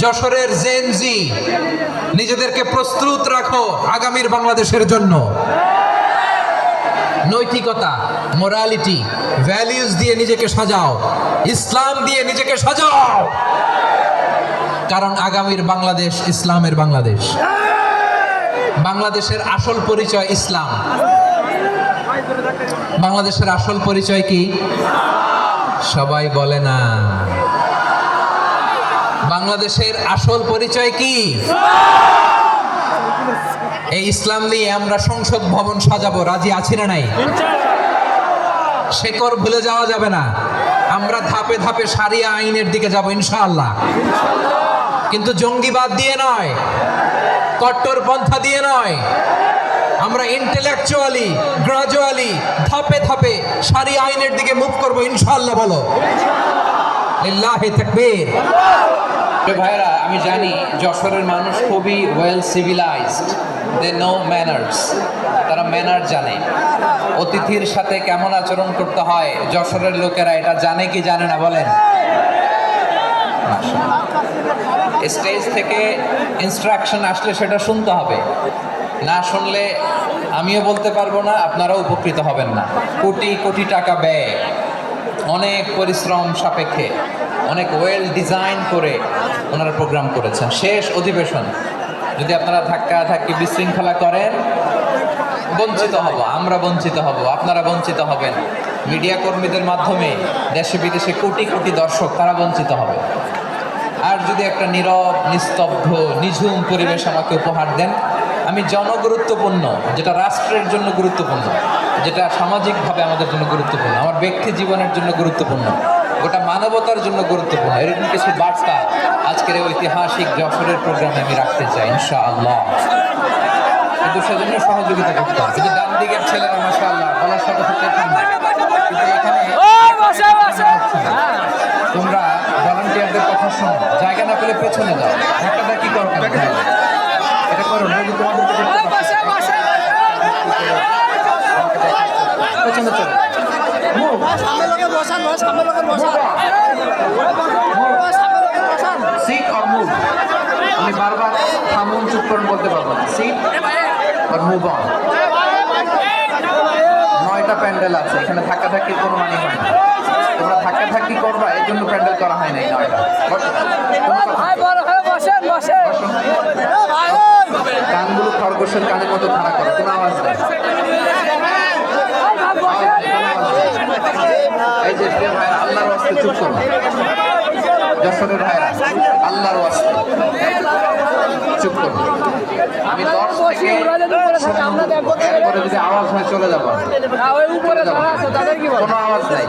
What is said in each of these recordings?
যশোরের জেনজি নিজেদেরকে প্রস্তুত রাখো আগামীর বাংলাদেশের জন্য। নৈতিকতা, মোরালিটি, ভ্যালিউজ দিয়ে নিজেকে সাজাও, ইসলাম দিয়ে নিজেকে সাজাও, কারণ আগামীর বাংলাদেশ ইসলামের বাংলাদেশ। বাংলাদেশের আসল পরিচয় ইসলাম। বাংলাদেশের আসল পরিচয় কি? সবাই বলে না। বাংলাদেশের আসল পরিচয় কি? এই ইসলাম নিয়ে আমরা সংসদ ভবন সাজাবো, রাজি আছি না নাই? শেকড় ভুলে যাওয়া যাবে না। আমরা ধাপে ধাপে শারিয়া আইনের দিকে যাব ইনশাআল্লাহ, কিন্তু জঙ্গিবাদ দিয়ে নয়, কট্টর পন্থা দিয়ে নয়। আমরা ইন্টেলেকচুয়ালি, গ্রাজুয়ালি, ধাপে ধাপে শারিয়া আইনের দিকে মুভ করবো ইনশাআল্লাহ। বলো লিল্লাহি তাকবীর। ভাইরা, আমি জানি যশোরের মানুষ খুবই well civilized, they know manners, তারা ম্যানার জানে। অতিথির সাথে কেমন আচরণ করতে হয় যশোরের লোকেরা এটা জানে কি জানে না বলেন? স্টেজ থেকে ইনস্ট্রাকশন আসলে সেটা শুনতে হবে, না শুনলে আমিও বলতে পারবো না, আপনারাও উপকৃত হবেন না। কোটি কোটি টাকা ব্যয়, অনেক পরিশ্রম সাপেক্ষে, অনেক ওয়েল ডিজাইন করে ওনারা প্রোগ্রাম করেছেন। শেষ অধিবেশন যদি আপনারা ধাক্কা ধাক্কি বিশৃঙ্খলা করেন, বঞ্চিত হব, আমরা বঞ্চিত হব, আপনারা বঞ্চিত হবেন। মিডিয়া কর্মীদের মাধ্যমে দেশে বিদেশে কোটি কোটি দর্শক তারা বঞ্চিত হবে। আর যদি একটা নীরব, নিস্তব্ধ, নিঝুম পরিবেশ আমাকে উপহার দেন, আমি জনগুরুত্বপূর্ণ, যেটা রাষ্ট্রের জন্য গুরুত্বপূর্ণ, যেটা সামাজিকভাবে আমাদের জন্য গুরুত্বপূর্ণ, আমার ব্যক্তি জীবনের জন্য গুরুত্বপূর্ণ, গোটা মানবতার জন্য গুরুত্বপূর্ণ, এরকম কিছু বার্তা আজকের এই ঐতিহাসিক যশোরের প্রোগ্রামে আমি রাখতে চাই ইনশাআল্লাহ। কিন্তু সেজন্য সহযোগিতা করতে হবে। কিন্তু ডান দিকের ছেলেরা মাশাআল্লাহ বলার সাথে সাথে কিন্তু এখানে তোমরা ভলান্টিয়ারদের কথা শোনো, জায়গা না পেলে পেছনে যাও, ধাক্কাটা কি করো, এটা করো না, তোমাদেরকে পেছনে চলো। সিট অর মুভ, আমি বারবার থামুন, চুপ করুন বলতে পারবো না। Sit or move on. 9টা প্যান্ডেল আছে, এখানে ধাক্কাধাক্কির কোনো মানে হয় না। তোমরা ধাক্কাধাক্কি করবা, এই জন্য প্যান্ডেল করা হয় নাই 9টা। কানগুলো খরগোশের কানের মতো খাড়া করো, কোনো আওয়াজ নেই। এই যে ভাইরা, আল্লাহর ওয়াস্তে চুপ করুন। যশোরের ভাইরা, আল্লাহর ওয়াস্তে চুপ করুন। আমি 10 থেকে এরপরে যদি আওয়াজ হয় চলে যাবো, কোনো আওয়াজ নাই।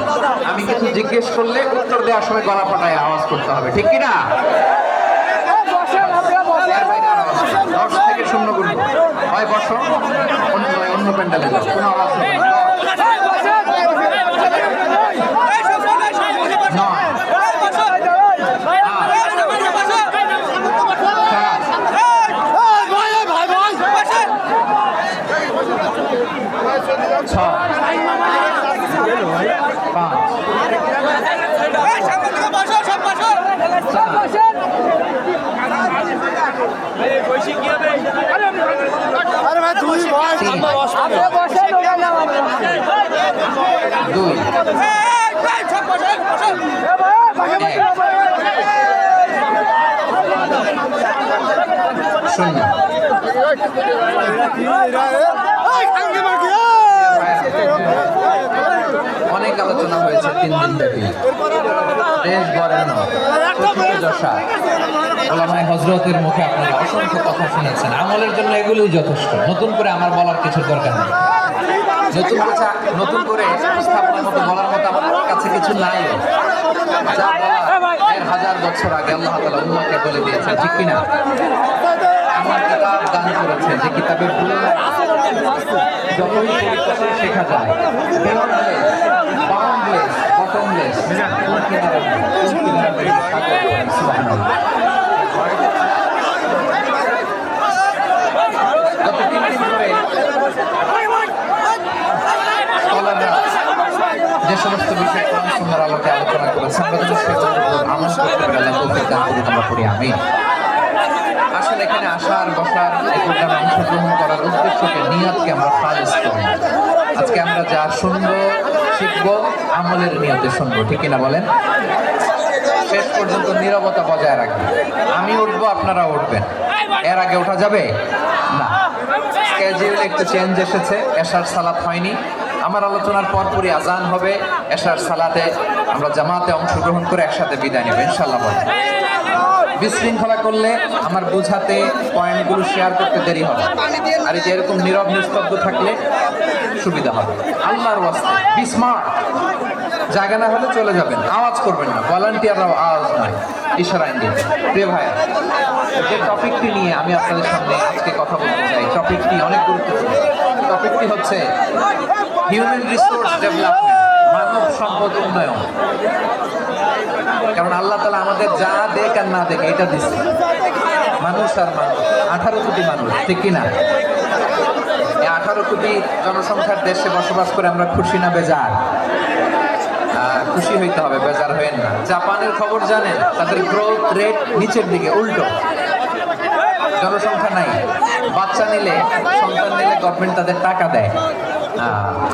আমি কিছু জিজ্ঞেস করলে উত্তর দেওয়ার সময় গলা ফাটায় আওয়াজ করতে হবে, ঠিক কিনা? 10 থেকে 0 গুনবো, হয় বসো, অন্য প্যান্ডেলে যাও, কোনো আওয়াজ নেই। অনেক আলোচনা হয়েছে 3 দিন ব্যাপী, দেশ গড়েন যশা ওলামায়ে হযরতের মুখে আপনারা অসংখ্য কথা শুনেছেন। আমলের জন্য এগুলোই যথেষ্ট, নতুন করে আমার বলার কিছু দরকার নেই। নতুন করে উপস্থাপনের মতো বলার মতো আমার কাছে কিছু নাই। যা বলা 1000 বছর আগে আল্লাহ তাআলা উম্মতকে বলে দিয়েছেন, ঠিক কিনা? আমার কিতাব দান করেছে, যে কিতাবের ভুল যতই পরিকল্পনা শেখা যায়, বাউন্ডলেস, বটমলেস, যে সমস্ত বিষয় কোরআন সুন্নাহর আলোকে আলোচনা করেছেন, আমরা আমল করতে পারি। আল্লাহ তৌফিক দান করুন, আমরা পড়ি আমিন। আসলে এখানে আসার বসার এই প্রোগ্রামে অংশগ্রহণ করার উদ্দেশ্যকে নিয়তকে আমরা খালিস করি। আজকে আমরা যা শুনবো শিখবো আমলের নিয়তে শুনবো, ঠিক কিনা বলেন? শেষ পর্যন্ত নীরবতা বজায় রাখবেন। আমি উঠবো, আপনারা উঠবেন। এর আগে ওঠা যাবে না। স্কেডিউল একটু চেঞ্জ এসেছে, এশার সালাত হয়নি। আমার আলোচনার পরপরই আজান হবে। এশার সালাতে আমরা জামাতে অংশগ্রহণ করে একসাথে বিদায় নেব ইনশাআল্লাহ। বিশৃঙ্খলা করলে আমার বোঝাতে পয়েন্টগুলো শেয়ার করতে দেরি হবে, আর এই যে এরকম নীরব নিস্তব্ধ থাকলে সুবিধা হবে। আল্লাহর ওয়াস্তে বি স্মার্ট। জায়গা না হলে চলে যাবেন, আওয়াজ করবেন না। ভলান্টিয়াররাও আওয়াজ নয়, ইশারা ইঙ্গিত। প্রিয় ভাই, যে টপিকটি নিয়ে আমি আপনাদের সামনে আজকে কথা বলতে চাই, টপিকটি অনেক গুরুত্বপূর্ণ। টপিকটি হচ্ছে হিউম্যান রিসোর্স ডেভেলপমেন্ট, মানব সম্পদ উন্নয়ন। কারণ আল্লাহ তাআলা আমাদের যা দেখ আর না দেখ এটা দিচ্ছে। মানুষ আর মানুষ, 18 কোটি মানুষ, ঠিক কিনা? এই 18 কোটি জনসংখ্যার দেশে বসবাস করে আমরা খুশি না বেজার? খুশি হইতে হবে, বেজার হবেন না। জাপানের খবর জানেন? তাদের গ্রোথ রেট নিচের দিকে, উল্টো। জনসংখ্যা নাই, বাচ্চা নিলে, সন্তান নিলে গভর্নমেন্ট তাদের টাকা দেয়।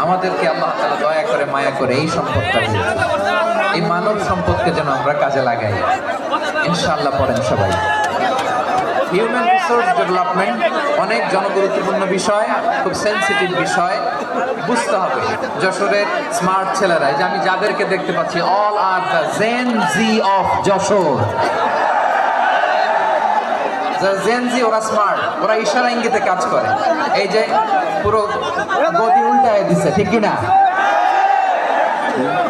আমাদেরকে আল্লাহ তাআলা দয়া করে মায়া করে এই সম্পদটা দিয়ে, এই মানব সম্পদকে যেন আমরা কাজে লাগাই ইনশাআল্লাহ। পড়েন সবাই। হিউম্যান রিসোর্স ডেভেলপমেন্ট অনেক জনগুরুত্বপূর্ণ বিষয়, খুব সেন্সিটিভ বিষয়, বুঝতে হবে। যশোরের স্মার্ট ছেলেরা, যে আমি যাদেরকে দেখতে পাচ্ছি, all are the Gen Z of Jessore. Gen Z, ওরা স্মার্ট, ওরা ইশারা ইঙ্গিতে কাজ করে। এই যে পুরো গদি উল্টায় দিচ্ছে, ঠিক কিনা?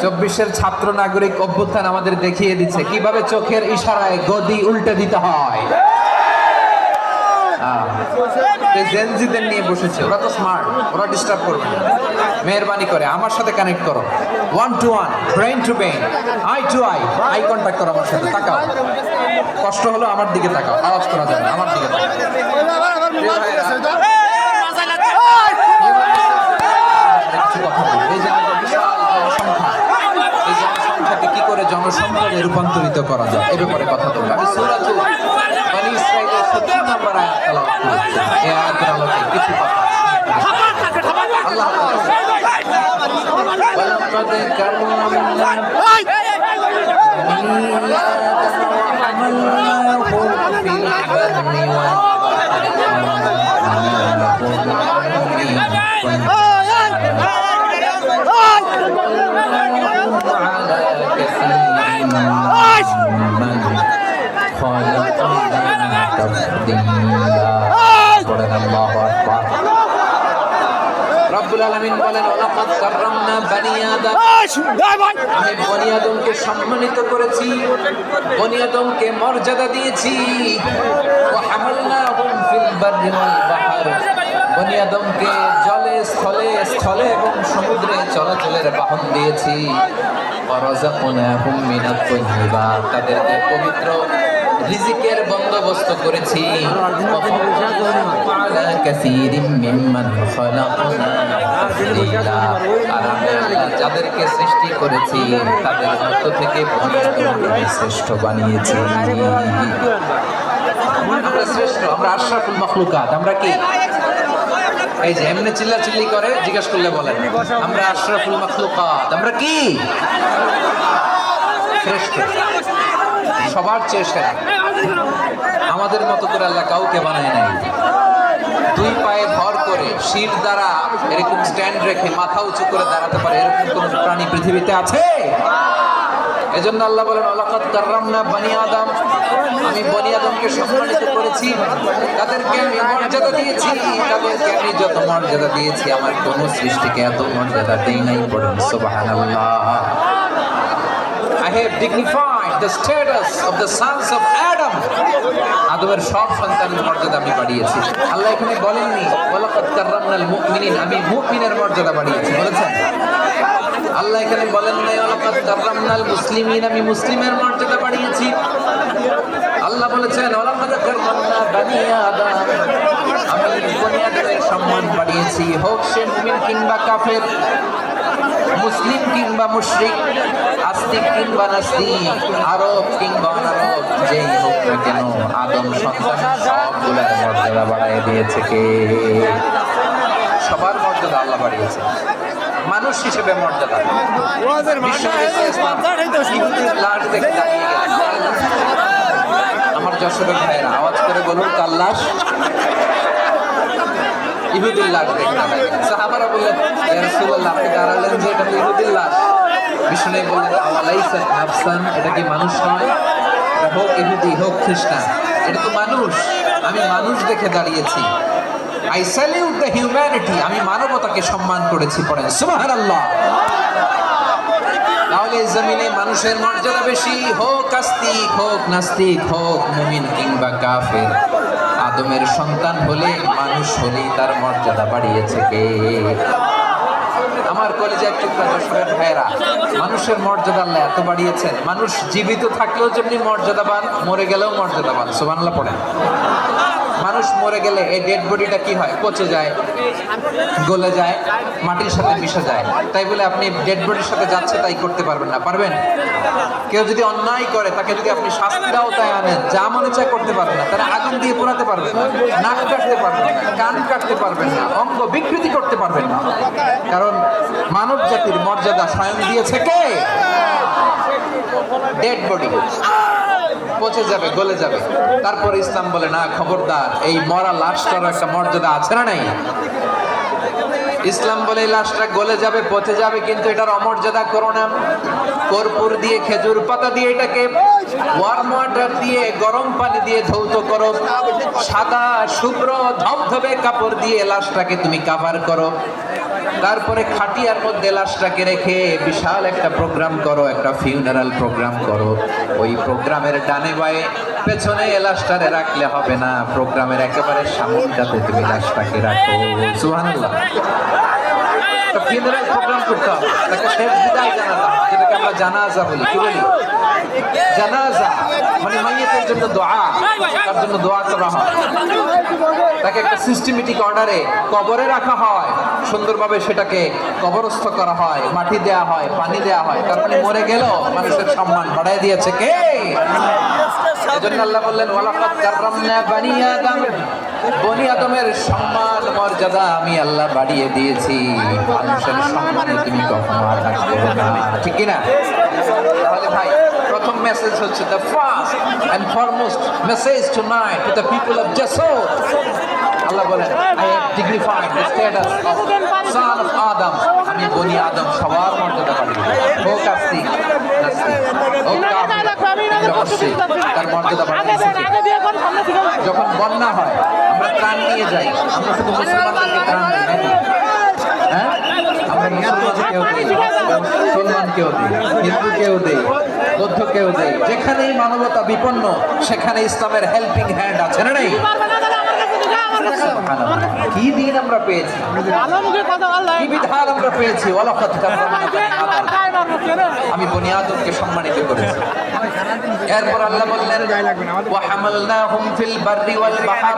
24-এর ছাত্র নাগরিক অভ্যুত্থান আমাদের দেখিয়ে দিচ্ছে কিভাবে চোখের ইশারায় গদি উল্টে দিতে হয়। জেনজিদের নিয়ে বসেছে, ওরা তো স্মার্ট, ওরা ডিস্টার্ব করবে না। মেহরবানি করে আমার সাথে কানেক্ট করো, 1 to 1, brain to brain, eye to eye, eye contact করো আমার সাথে। তাকাও, কষ্ট হলো আমার দিকে তাকাও, আওয়াজ করা যাবে না, আমার দিকে তাকাও। এই যে আমাদের বিশাল জনসংখ্যা, এই জনসংখ্যাকে কি করে জনসম্পদে রূপান্তরিত করা যায় এর উপরে কথা বলবো। আমি সূরাতুল বনী ইসরাঈলের 70 নম্বর আয়াত তেলাওয়াত করেছি। এই আয়াতের আলোকে কিছু কথা আল্লাহ ওয়ালাকাদ কাররামনা রব্বুল আলামিন বলেন, ওয়ালাকাদ কাররামনা বনি আদম, আমি বনি আদমকে সম্মানিত করেছি, বনি আদমকে মর্যাদা দিয়েছি। ওয়া হামালনাহুম ফিল বাররি ওয়াল বাহর, বনি আদমকে জলে, স্থলে, স্থলে এবং সমুদ্রে চলাচলের বাহন দিয়েছি। ওয়া রাযাকনাহুম মিনাত তাইয়্যিবাত, তাদেরকে পবিত্র রিজিকের বন্দোবস্ত করেছি। আর আমি যাদেরকে সৃষ্টি করেছি তাদের মধ্য থেকে শ্রেষ্ঠ বানিয়েছি। আমরা শ্রেষ্ঠ, আমরা আশরাফুল মাখলুকাত। আমরা কি এই যে এমনি চিল্লাচিল্লি করে জিজ্ঞেস করলে বলেন আমরা আশরাফুল মাখলুকাত। আমরা কি শ্রেষ্ঠ, সবার চেয়ে সেরা। আমাদের মতো করে আল্লাহ কাউকে বানায় নাই। 2 পায়ে ভর করে শির দ্বারা এরকম স্ট্যান্ড রেখে মাথা উঁচু করে দাঁড়াতে পারে এরকম কোন প্রাণী পৃথিবীতে আছে? এজন্য আল্লাহ বলেন, ওয়ালাকাদ কাররামনা বনি আদম, আমি বনি আদমকে সম্মানিত করেছি, তাদেরকে আমি মর্যাদা দিয়েছি। তাদেরকে আমি যত মর্যাদা দিয়েছি আমার কোন সৃষ্টিকে এত মর্যাদা দেই নাই। পড়ুন সুবহানাল্লাহ। I have dignified the status of the sons of Adam. আদমের সব সন্তানের মর্যাদা আমি বাড়িয়েছি। আল্লাহ এখানে বলেননি ওয়ালাকাদ কাররামনাল মুমিনিন, আমি মুমিনের মর্যাদা বাড়িয়েছি, বলেছেন? আল্লাহ এখানে বলেন নাই ওয়ালাকাদ কাররামনাল মুসলিমিন, আমি মুসলিমের মর্যাদা বাড়িয়েছি। আল্লাহ বলেছেন ওয়ালাকাদ কাররামনা বনি আদম, আমি বনি আদমের সম্মান বাড়িয়েছি, হোক সে মুমিন কিংবা কাফের। মুসলিম কিংবা মুশরিক, আস্তিক কিংবা নাস্তিক, আরব কিংবা অনারব, যেই হোক না কেন আদম সন্তান সবগুলোর মর্যাদা বাড়ায় দিয়েছে কে? সবার মর্যাদা আল্লাহ বাড়িয়েছে। মানুষ হিসেবে মর্যাদা আমার যশোরের ভাইয়েরা আওয়াজ করে বলুন কাল্লাস ইহুদির লাশ দেখে না। সাহাবারা বললেন ইয়া রাসূলুল্লাহ, আপনি দাঁড়ালেন যে এটা তো ইহুদির লাশ। বিষ্ণু বললেন আওয়ালাইসা নাফসান, এটা কি মানুষ নয়? হোক ইহুদি হোক খ্রিস্টান, এটা তো মানুষ। আমি মানুষ দেখে দাঁড়িয়েছি। আই স্যালিউট দ্য হিউম্যানিটি, আমি মানবতাকে সম্মান করেছি। পড়েন সুবহানাল্লাহ। তাহলে এই জমিনে মানুষের মর্যাদা বেশি, হোক আস্তিক হোক নাস্তিক হোক মুমিন কিংবা কাফের। আদমের সন্তান হলে মানুষ হলেই তার মর্যাদা বাড়িয়েছে কে? আমার কলেজের টুকরা যশোরের ভাইয়েরা, মানুষের মর্যাদা আল্লাহ এত বাড়িয়েছেন, মানুষ জীবিত থাকলেও যেমনি মর্যাদাবান, মরে গেলেও মর্যাদাবান। সুবহানাল্লাহ পড়েন। মানুষ মরে গেলে এই ডেড বডিটা কি হয়? পচে যায়, গলে যায়, মাটির সাথে মিশে যায়। তাই বলে আপনি ডেড বডির সাথে যাচ্ছে তাই করতে পারবেন না? পারবেন? কেউ যদি অন্যায় করে তাকে যদি আপনি শাস্তির আওতায় আনেন, যা মনে চায় করতে পারবেন না। তারা আগুন দিয়ে পোড়াতে পারবেন না, নাক কাটতে পারবেন না, কান কাটতে পারবেন না, অঙ্গ বিকৃতি করতে পারবেন না। কারণ মানব জাতির মর্যাদা স্বয়ং দিয়েছে কে? ডেড বডি পচে যাবে, গলে যাবে। তারপর ইসলাম বলে না, খবরদার, এই মরা লাশটার একটা মর্যাদা আছে না নাই? ইসলাম বলে এই লাশটা গলে যাবে, পচে যাবে, কিন্তু এটার অমর্যাদা করো না। কর্পূর দিয়ে, খেজুর পাতা দিয়ে এটাকে ওয়ার্ম ওয়াটার দিয়ে, গরম পানি দিয়ে ধৌত করো। সাদা শুভ্র ধবধবে কাপড় দিয়ে লাশটাকে তুমি কাভার করো। তারপরে খাটিয়ার মধ্যে লাশটাকে রেখে বিশাল একটা প্রোগ্রাম করো, একটা ফিউনারাল প্রোগ্রাম করো। ওই প্রোগ্রামের ডানে বায়ে পেছনে লাশটারে রাখলে হবে না, প্রোগ্রামের একেবারে সামনেটাতে তুমি লাশটাকে রাখো। সুবহানাল্লাহ। ফিউনারাল প্রোগ্রাম করতে হবে, তাকে শেষ বিদায় জানাতে হবে, যেটাকে আমরা জানাজা বলি। কি বলি? জানাজা মানে মাইয়িতের জন্য দোয়া, তার জন্য দোয়া করা হয়। তাকে একটা সিস্টেমেটিক অর্ডারে কবরে রাখা হয়, সুন্দরভাবে সেটাকে কবরস্থ করা হয়, মাটি দেয়া হয়, পানি দেয়া হয়। তার মানে মরে গেল মানুষের সম্মান বাড়ায় দিয়েছে কে? এজন্য আল্লাহ বললেন ওয়ালাকাদ কাররামনা বানি আদম, বনি আদমের সম্মান মর্যাদা আমি আল্লাহ বাড়িয়ে দিয়েছি। মানুষের সম্মানে তুমি কখনো আঘাত করো না, ঠিক কি না? তাহলে ভাই, প্রথম মেসেজ হচ্ছে the first and foremost message tonight to the people of Jasur. আল্লাহ বলেন I have dignified the status of son of Adam. আমি বনি আদম সবার মর্যাদা বাড়িয়ে দিয়েছি। হোক আস্তিক নাস্তিক, হোক কাফের, অবশ্যই তার মর্যাদা বাড়িয়ে দিয়েছি। যখন বন্যা হয় আমরা ত্রাণ নিয়ে যাই, আমরা শুধু মুসলমানদেরকে ত্রাণ দিই নাকি? হ্যাঁ, আমরা মুসলমানকেও দিই, মুসলমানকেও দিই, হিন্দুকেও দিই, বৌদ্ধকেও দেই। যেখানেই মানবতা বিপন্ন সেখানে ইসলামের হেল্পিং হ্যান্ড আছে না নেই? কি দিন আমরা পেয়েছি, কি বিধান আমরা পেয়েছি। আমি বনি আদমকে সম্মানিত করেছি। এরপর আল্লাহ বললেন ওয়া হামালনাহুম ফিল বাররি ওয়াল বাহর,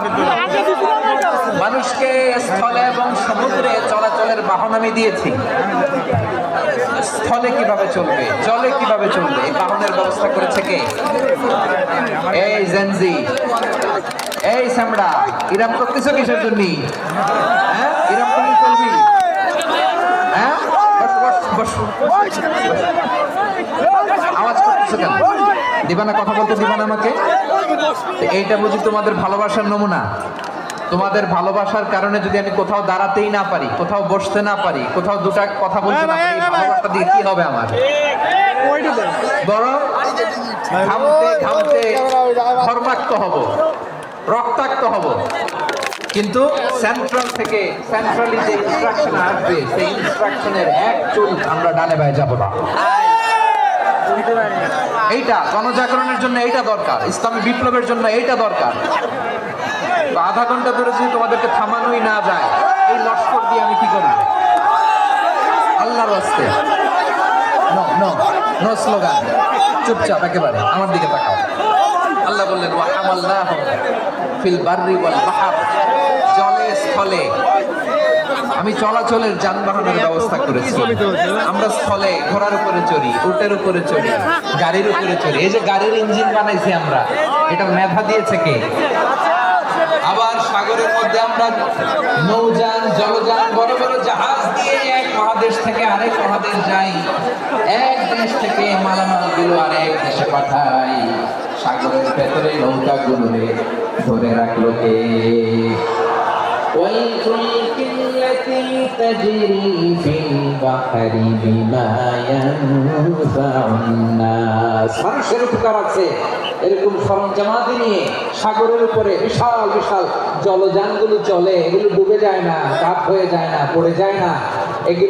মানুষকে স্থলে এবং সমুদ্রে চলাচলের বাহন আমি দিয়েছি। স্থলে কিভাবে চলবে, জলে কিভাবে চলবে, এই বাহনের ব্যবস্থা করেছে কে? এই জেনজি, এই সামড়া, ইরাম করতেছ কিসের জন্য? হ্যাঁ, ইরাম করে চলবি? হ্যাঁ, আওয়াজ করতেছো কেন? দিবা না, কথা বলতে দিবা না আমাকে? এইটা বুঝি তোমাদের ভালোবাসার নমুনা? তোমাদের ভালোবাসার কারণে যদি আমি কোথাও দাঁড়াতেই না পারি, কোথাও বসতে না পারি, কোথাও দুটা কথা বলতে না পারি, ভালোবাসা দিয়ে কি হবে আমার? বরং ঘামতে ঘামতে ঘর্মাক্ত হব, রক্তাক্ত হব। কিন্তু সেন্ট্রাল থেকে, সেন্ট্রালি যে ইনস্ট্রাকশন আসবে সেই ইনস্ট্রাকশনের এক চুল আমরা ডানে বায়ে যাব না। এইটা গণজাগরণের জন্য এইটা দরকার, ইসলামী বিপ্লবের জন্য এইটা দরকার। আধা ঘন্টা ধরে যদি তোমাদেরকে থামানোই না যায়, এই লস্কর দিয়ে আমি কি করব? আল্লাহর রাস্তে নো নো নো স্লোগান, চুপচাপ একেবারে আমার দিকে তাকাও। আল্লাহ বললেন ওয়া হামালনাহুম ফিল বাররি ওয়াল বাহর, জলে স্থলে আমি চলাচলের যানবাহনের ব্যবস্থা করেছি। আমরা স্থলে ঘোড়ার উপরে চড়ি, উটের উপরে চড়ি, গাড়ির উপরে চড়ি। এই যে গাড়ির ইঞ্জিন বানাইছি আমরা, এটা মেধা দিয়েছে কে? আবার সাগরের মধ্যে আমরা নৌযান, জলযান, বড় বড় জাহাজ দিয়ে এক মহাদেশ থেকে আরেক মহাদেশ যাই, এক দেশ থেকে মালামাল গুলো আরেক দেশে পাঠাই। সাগরের ভেতরে নৌকা গুলোরে ধরে রাখলো কে? والفلك التي تجري في البحر بما ينفع الناس। মানুষের উপকার আছে এরকম সরঞ্জামাদি নিয়ে সাগরের উপরে বিশাল বিশাল জলযানগুলো চলে, এগুলো ডুবে যায় না, কাপ হয়ে যায় না, পড়ে যায় না।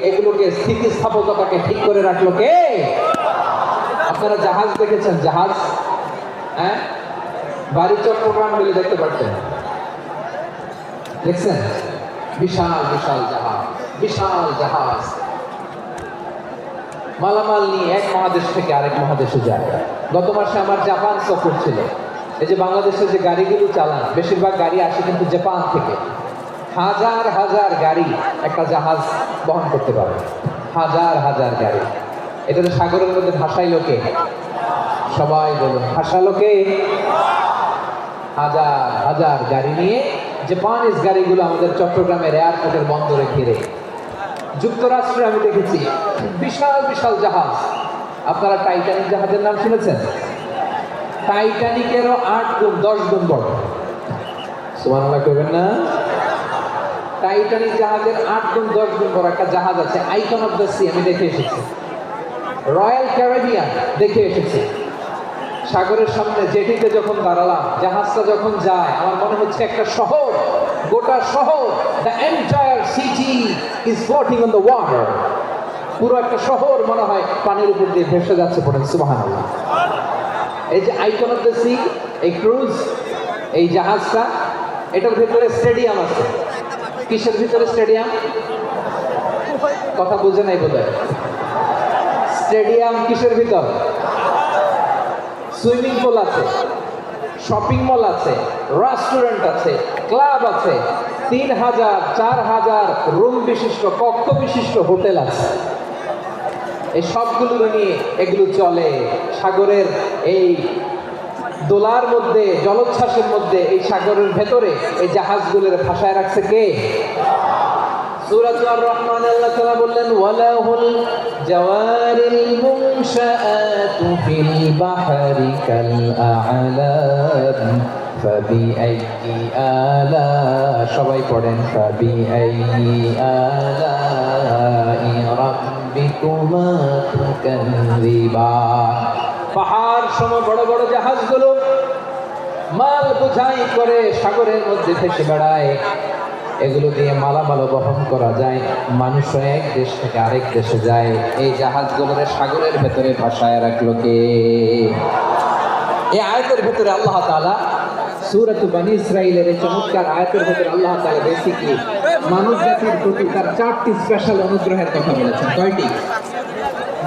এগুলোকে স্থিতিস্থাপকতাকে ঠিক করে রাখলো কে? আপনারা জাহাজ দেখেছেন? জাহাজ, হ্যাঁ, বাড়ি চট্টগ্রাম বলে দেখতে পাচ্ছেন, দেখছেন? বিশাল বিশাল জাহাজ, বিশাল জাহাজ মালামাল নিয়ে এক মহাদেশ থেকে আরেক মহাদেশে যায়। গত মাসে আমার জাপান সফর ছিল। এই যে বাংলাদেশে যে গাড়িগুলো চালান, বেশিরভাগ গাড়ি আসে কিন্তু জাপান থেকে। হাজার হাজার গাড়ি একটা জাহাজ বহন করতে পারে, হাজার হাজার গাড়ি। এটা তো সাগরের মধ্যে ভাসাইলো কে? সবাই বলুন, ভাসালো কে? হাজার হাজার গাড়ি নিয়ে জাপানিজ গাড়িগুলো আমাদের চট্টগ্রামের এয়ারপোর্টের বন্দরে ঘিরে। যুক্তরাষ্ট্রে আমি দেখেছি বিশাল বিশাল জাহাজ। আপনারা টাইটানিক জাহাজের নাম শুনেছেন? টাইটানিকেরও 8 গুণ 10 গুণ বড়। সুবহানাল্লাহ করবেন না? টাইটানিক জাহাজের 8 গুণ 10 গুণ বড় একটা জাহাজ আছে, আইকন অফ দ্য সি। আমি দেখে এসেছি। রয়্যাল ক্যারিবিয়ান দেখে এসেছি। সাগরের সামনে জেটিতে যখন দাঁড়ালাম, জাহাজটা যখন যায়, আমার মনে হচ্ছে একটা শহর, গোটা শহর, the entire city is floating on the water. পুরো একটা শহর মনে হয় পানির উপর দিয়ে ভেসে যাচ্ছে। পড়েন সুবহানাল্লাহ। এই যে আইকন অফ দ্য সি, এই ক্রুজ, এই জাহাজটা, এটার ভিতরে স্টেডিয়াম আছে। কিসের ভিতরে স্টেডিয়াম? কথা বুঝে নাই বোধহয়। স্টেডিয়াম কিসের ভিতর? সুইমিং পুল আছে, শপিং মল আছে, রেস্টুরেন্ট আছে, ক্লাব আছে, 3000 4000 রুম বিশিষ্ট, কক্ষ বিশিষ্ট হোটেল আছে। এই সবগুলো নিয়ে এগুলো চলে সাগরের এই দোলার মধ্যে, জলোচ্ছ্বাসের মধ্যে। এই সাগরের ভেতরে এই জাহাজগুলোর ভাসায় রাখছে কে? সূরা আর রহমান আল্লাহ তাআলা বললেন, ওয়ালাহুল জাওয়ারিল মুনশাআতু ফিল বাহরি কাল আ'লাম ফাবিআইয়ি আলা, সবাই পড়েন, ফাবিআইয়ি আলাই রাব্বিকুমা তুকাযিবান। পাহাড় সম বড় বড় জাহাজগুলো মাল বোঝাই করে সাগরের মধ্যে ভেসে বেড়ায়। এগুলো দিয়ে মালামাল বহন করা যায়, মানুষ এক দেশ থেকে আরেক দেশে যায়। এই জাহাজগুলোর সাগরের ভেতরে ভাসায় রাখলো কে? এই আয়াতের ভেতরে আল্লাহ তাআলা সূরাত বনী ইসরাঈলের এই চমৎকার আয়াতের ভেতরে আল্লাহ তাআলা বেসিক্যালি মানব জাতির প্রতি তার 4টি স্পেশাল অনুগ্রহের কথা বলেছেন। কয়টি?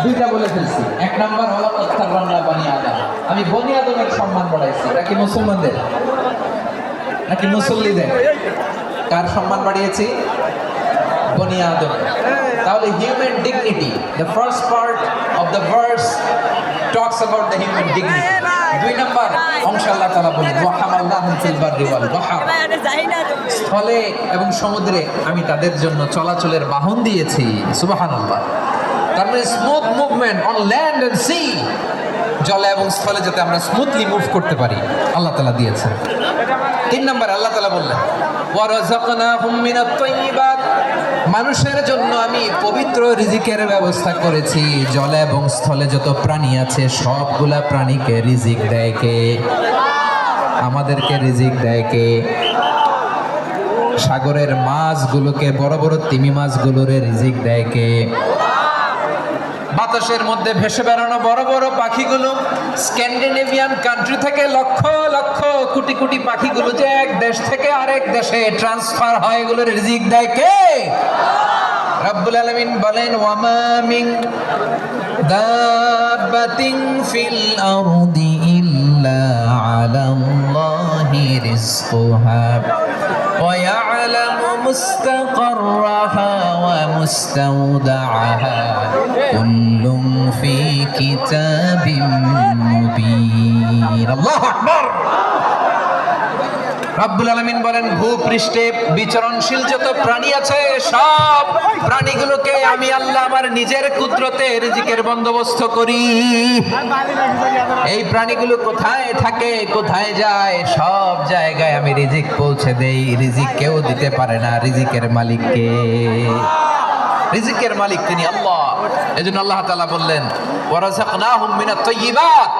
2টা বলে ফেলছি। 1 নাম্বার হলো ইখতারামনা বনী আদম, আমি বনী আদমের সম্মান বাড়াইছি। এটা কি মুসলমানদের নাকি মুসল্লিদের? কার সম্মান বাড়িয়েছি? বনী আদম। তাহলে human dignity, the first part of the verse talks about the human dignity. 2 number অংশ আল্লাহ তাআলা বলেন, ওয়া হামালনাহুম ফিল বাররি ওয়াল বাহর, স্থলে এবং সমুদ্রে আমি তাদের জন্য চলাচলের বাহন দিয়েছি। সুবহানাল্লাহ। তার মানে smooth movement on land and sea, জলে এবং স্থলে যাতে আমরা স্মুথলি মুভ করতে পারি আল্লাহ তাআলা দিয়েছেন। 3 নাম্বার আল্লাহ তাআলা বললেন, ওয়া রাযাকনাহুম মিনাত তাইয়্যিবাত, মানুষের জন্য আমি পবিত্র রিজিকের ব্যবস্থা করেছি। জলে এবং স্থলে যত প্রাণী আছে সবগুলা প্রাণীকে রিজিক দেয় কে? আমাদেরকে রিজিক দেয় কে? সাগরের মাছগুলোকে, বড় বড় তিমি মাছগুলোরে রিজিক দেয় কে? বাতাসের মধ্যে ভেসে বেড়ানো বড় বড় পাখিগুলো, স্ক্যান্ডিনেভিয়ান কান্ট্রি থেকে লক্ষ লক্ষ কোটি কোটি পাখিগুলো যে এক দেশ থেকে আরেক দেশে ট্রান্সফার হয়, এগুলোর রিজিক দেয় কে? রব্বুল আলামিন বলেন, ওয়ামা মিন দাব্বাতিন ফিল আরদি ইল্লা আলাল্লাহি রিজকুহা ওয়া ইয়ালামু মুস্তাকাররাহা ওয়া মুস্তাওদাআহা কুল্লুম ফি কিতাবিম মুবিন। আল্লাহু আকবার। রব্বুল আলামিন বলেন, ভূপৃষ্ঠে বিচরণশীল যত প্রাণী আছে সব প্রাণীগুলোকে আমি আল্লাহ আমার নিজের কুদরতে রিজিকের বন্দোবস্ত করি। এই প্রাণীগুলো কোথায় থাকে, কোথায় যায়, সব জায়গায় আমি রিজিক পৌঁছে দেই। রিজিক কেউ দিতে পারে না, রিজিকের মালিককে। রিজিকের মালিক তিনি আল্লাহ। এজন্য আল্লাহ তাআলা বললেন, ওয়ারাযাকনাহুম মিনাত তাইয়্যিবাত।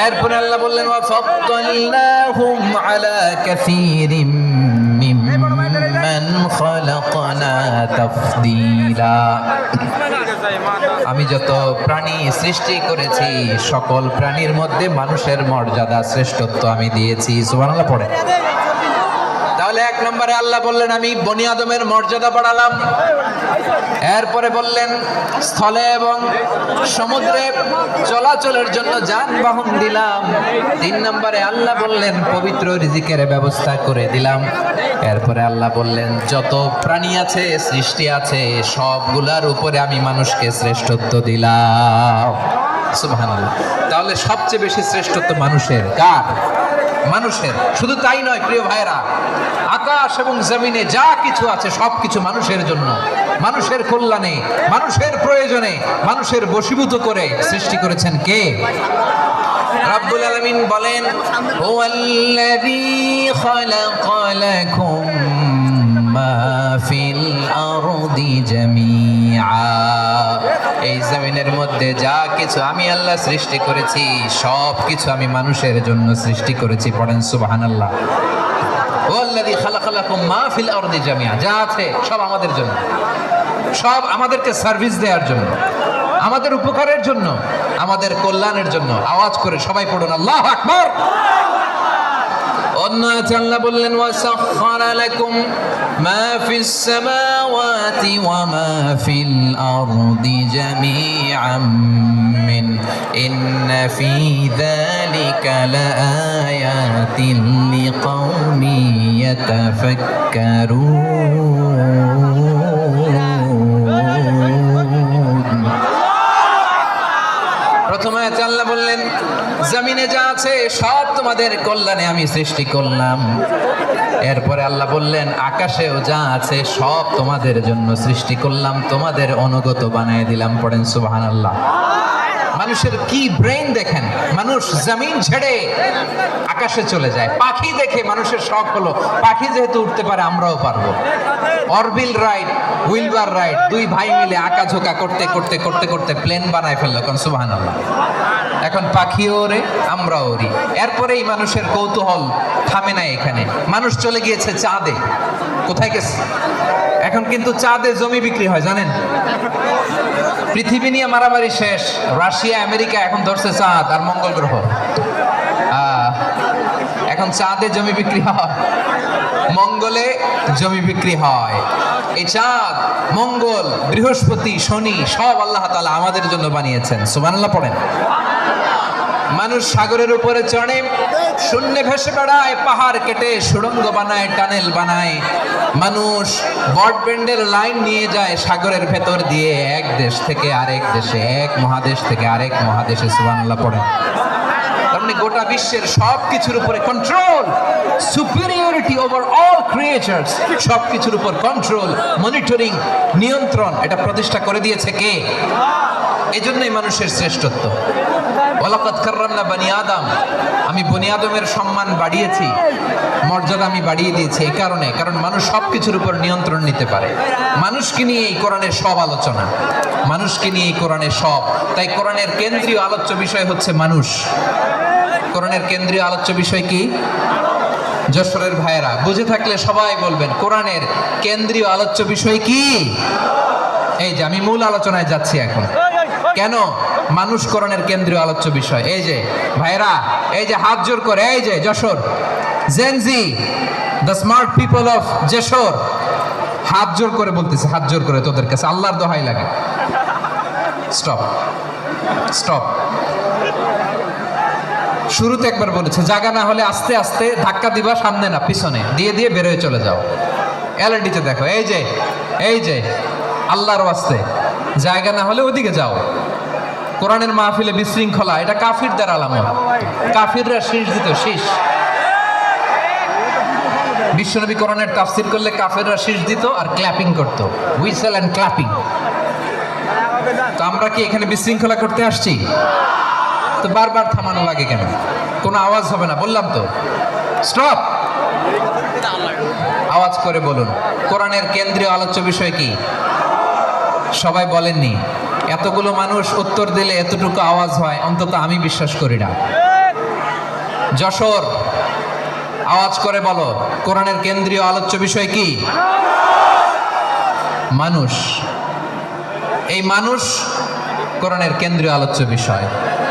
এরপরে আল্লাহ বললেন, ওয়াফাদ্দালনাহুম আলা কাসীরিম মিম্মান খালাকনা তাফদীলা। আমি যত প্রাণী সৃষ্টি করেছি সকল প্রাণীর মধ্যে মানুষের মর্যাদা শ্রেষ্ঠত্ব আমি দিয়েছি। সুবহানাল্লাহ পড়ে। তাহলে এক নম্বরে আল্লাহ বললেন আমি বনি আদমের মর্যাদা বাড়ালাম। এরপরে বললেন স্থলে এবং সমুদ্রে চলাচলের জন্য যানবাহন দিলাম। 3 নম্বরে আল্লাহ বললেন পবিত্র রিজিকের ব্যবস্থা করে দিলাম। এরপরে আল্লাহ বললেন যত প্রাণী আছে, সৃষ্টি আছে, সবগুলার উপরে আমি মানুষকে শ্রেষ্ঠত্ব দিলাম। সুবহানাল্লাহ। তাহলে সবচেয়ে বেশি শ্রেষ্ঠত্ব মানুষের। কার? মানুষের। শুধু তাই নয় প্রিয় ভাইরা, আকাশ এবং জমিনে যা কিছু আছে সবকিছু মানুষের জন্য, মানুষের কল্যাণে, মানুষের প্রয়োজনে, মানুষের বশীভূত করে সৃষ্টি করেছেন কে? রব্বুল আলামিন বলেন, হুয়াল্লাযী খালাকা লাকুম মা ফিল আরদি জামিআ। এই জমিনের মধ্যে যা কিছু আমি আল্লাহ সৃষ্টি করেছি সব কিছু আমি মানুষের জন্য সৃষ্টি করেছি। পড়েন সুবহানাল্লাহ। ওয়াল্লাযী খালাকা লাকুম মা ফিল আরদি জামিআ। যা আছে সব আমাদের জন্য, সব আমাদেরকে সার্ভিস দেওয়ার জন্য, আমাদের উপকারের জন্য, আমাদের কল্যাণের জন্য। আওয়াজ করে সবাই পড়ুন আল্লাহু আকবার। অন্য আল্লাহ বললেন, ওয়াসাখখারা লাকুম মা ফিস সামাওয়াতি ওয়া মা ফিল আরদি জামিআম মিন ইন্না ফি যালিকা লাআয়াতিন লিকাওমি ইয়াতাফাক্কারুন। প্রথমে আল্লাহ বললেন জমিনে যা আছে সব তোমাদের কল্যাণে আমি সৃষ্টি করলাম। এরপরে আল্লাহ বললেন আকাশেও যা আছে সব তোমাদের জন্য সৃষ্টি করলাম, তোমাদের অনুগত বানিয়ে দিলাম। পড়েন সুবহানাল্লাহ। মানুষের কি ব্রেন দেখেন, মানুষ জমিন ছেড়ে আকাশে চলে যায়। পাখি দেখে মানুষের শখ হলো পাখি যেহেতু উঠতে পারে আমরাও পারবো। অরবিল রাইড, হুইলবার রাইড, 2 ভাই মিলে আঁকাঝোঁকা করতে করতে করতে করতে প্লেন বানায় ফেললো। কোন সুবহানাল্লাহ। এখন পাখিও ওরে, আমরাও ওরি। এরপরেই মানুষের কৌতূহল থামে না এখানে। মানুষ চলে গিয়েছে চাঁদে। কোথায় গেছে? এখন কিন্তু চাঁদে জমি বিক্রি হয় জানেন। পৃথিবী নিয়ে মারামারি শেষ। রাশিয়া আমেরিকা এখন ধরছে চাঁদ আর মঙ্গল গ্রহ। এখন চাঁদে জমি বিক্রি হয়, মঙ্গলে জমি বিক্রি হয়। এই চাঁদ, মঙ্গল, বৃহস্পতি, শনি সব আল্লাহ তাআলা আমাদের জন্য বানিয়েছেন। সুবহানাল্লাহ পড়েন। মানুষ সাগরের উপরে চড়ে, শূন্যে ভেসে বেড়ায়, পাহাড় কেটে সুড়ঙ্গ বানায়, টানেল বানায়। মানুষ ব্রডব্যান্ডের লাইন নিয়ে যায় সাগরের ভেতর দিয়ে, এক দেশ থেকে আরেক দেশে, এক মহাদেশ থেকে আরেক মহাদেশে। সুবহানাল্লাহ পড়েন। তারমানে গোটা বিশ্বের সব কিছুর উপরে control, superiority over all creatures, সব কিছুর উপর কন্ট্রোল, মনিটরিং, নিয়ন্ত্রণ, এটা প্রতিষ্ঠা করে দিয়েছে কে? এজন্যই মানুষের শ্রেষ্ঠত্ব। ওয়ালাকাদ কাররামনা বনি আদম। আমি বনি আদমের সম্মান বাড়িয়েছি, মর্যাদা আমি বাড়িয়ে দিয়েছি এই কারণে, কারণ মানুষ সব কিছুর উপর নিয়ন্ত্রণ নিতে পারে। মানুষকে নিয়ে এই কোরআনের সব আলোচনা, মানুষকে নিয়ে এই কোরআনের সব। তাই কোরআনের কেন্দ্রীয় আলোচ্য বিষয় হচ্ছে মানুষ। কোরআনের কেন্দ্রীয় আলোচ্য বিষয় কি? যশোরের ভাইয়েরা বুঝে থাকলে সবাই বলবেন কোরআনের কেন্দ্রীয় আলোচ্য বিষয় কি? এই যে আমি মূল আলোচনায় যাচ্ছি এখন। কেন মানুষ কোরআনের কেন্দ্রীয় আলোচ্য বিষয়? এই যে ভাইরা, এই যে হাত জোর করে, এই যে Jessore Gen Z, the smart people of Jessore, হাত জোর করে বলতেছে, হাত জোর করে তোদের কাছে আল্লাহর দোহাই লাগে, স্টপ স্টপ। শুরুতে একবার বলেছে জায়গা না হলে আস্তে আস্তে ধাক্কা দিবা, সামনে না পিছনে দিয়ে দিয়ে বেরোয় চলে যাও। এলইডিতে দেখো, এই যে আল্লাহর ওয়াস্তে জায়গা না হলে ওদিকে যাও। কোরআনের মাহফিলে বিশৃঙ্খলা, এটা কাফিরদের আলামত। কাফিররা শীষ দিত, শীষ। বিশ্বনবী কোরআনের তাফসির করলে কাফেররা শীষ দিত আর ক্ল্যাপিং করত, হুইসেল অ্যান্ড ক্ল্যাপিং। তো আমরা কি এখানে বিশৃঙ্খলা করতে আসছি? তো বারবার থামানো লাগে কেন? কোনো আওয়াজ হবে না, বললাম তো স্টপ। আওয়াজ করে বলুন, কোরআনের কেন্দ্রীয় আলোচ্য বিষয় কি? সবাই বলেননি। এতগুলো মানুষ উত্তর দিলে এতটুকু আওয়াজ হয়, অন্তত আমি বিশ্বাস করি না। যশোর, আওয়াজ করে বলো, কোরআনের কেন্দ্রীয় আলোচ্য বিষয় কি? মানুষ। এই মানুষ কোরআনের কেন্দ্রীয় আলোচ্য বিষয়।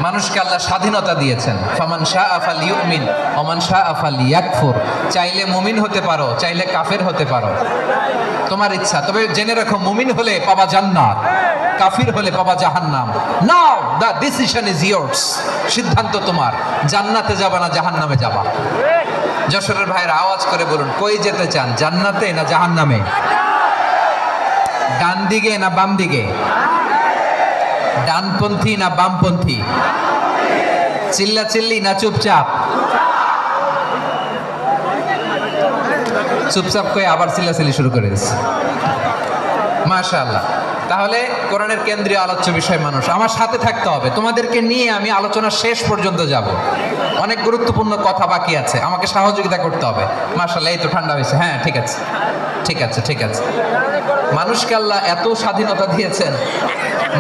মানুষকে আল্লাহ স্বাধীনতা দিয়েছেন। ফামান শাআ ফালইউমিন ওয়া মান শাআ ফালইয়াকফুর। চাইলে মুমিন হতে পারো, চাইলে কাফের হতে পারো, তোমার ইচ্ছা। তবে জেনে রাখো, মুমিন হলে পাবা জান্নাত, কাফির হলে পাবা জাহান্নাম। নাও দ্য ডিসিশন ইজ ইয়ার্স। সিদ্ধান্ত তোমার, জান্নাতে যাবা না জাহান্নামে যাবা। যশোরের ভাইয়েরা আওয়াজ করে বলুন, কই যেতে চান, জান্নাতে না জাহান্নামে? ডান দিকে না বাম দিকে? ডানপন্থী না বামপন্থী? চিল্লা চিল্লি না চুপচাপ? চুপচাপ কয়ে আবার চিল্লাচিল্লি শুরু করে দিচ্ছে। মাশাআল্লাহ। তাহলে কোরআনের কেন্দ্রীয় আলোচ্য বিষয় মানুষ। আমার সাথে থাকতে হবে, তোমাদেরকে নিয়ে আমি আলোচনা শেষ পর্যন্ত যাব। অনেক গুরুত্বপূর্ণ কথা বাকি আছে, আমাকে সহযোগিতা করতে হবে। মাশাআল্লাহ, এই তো ঠান্ডা হয়েছে। হ্যাঁ, ঠিক আছে ঠিক আছে ঠিক আছে। মানুষকে আল্লাহ এত স্বাধীনতা দিয়েছেন,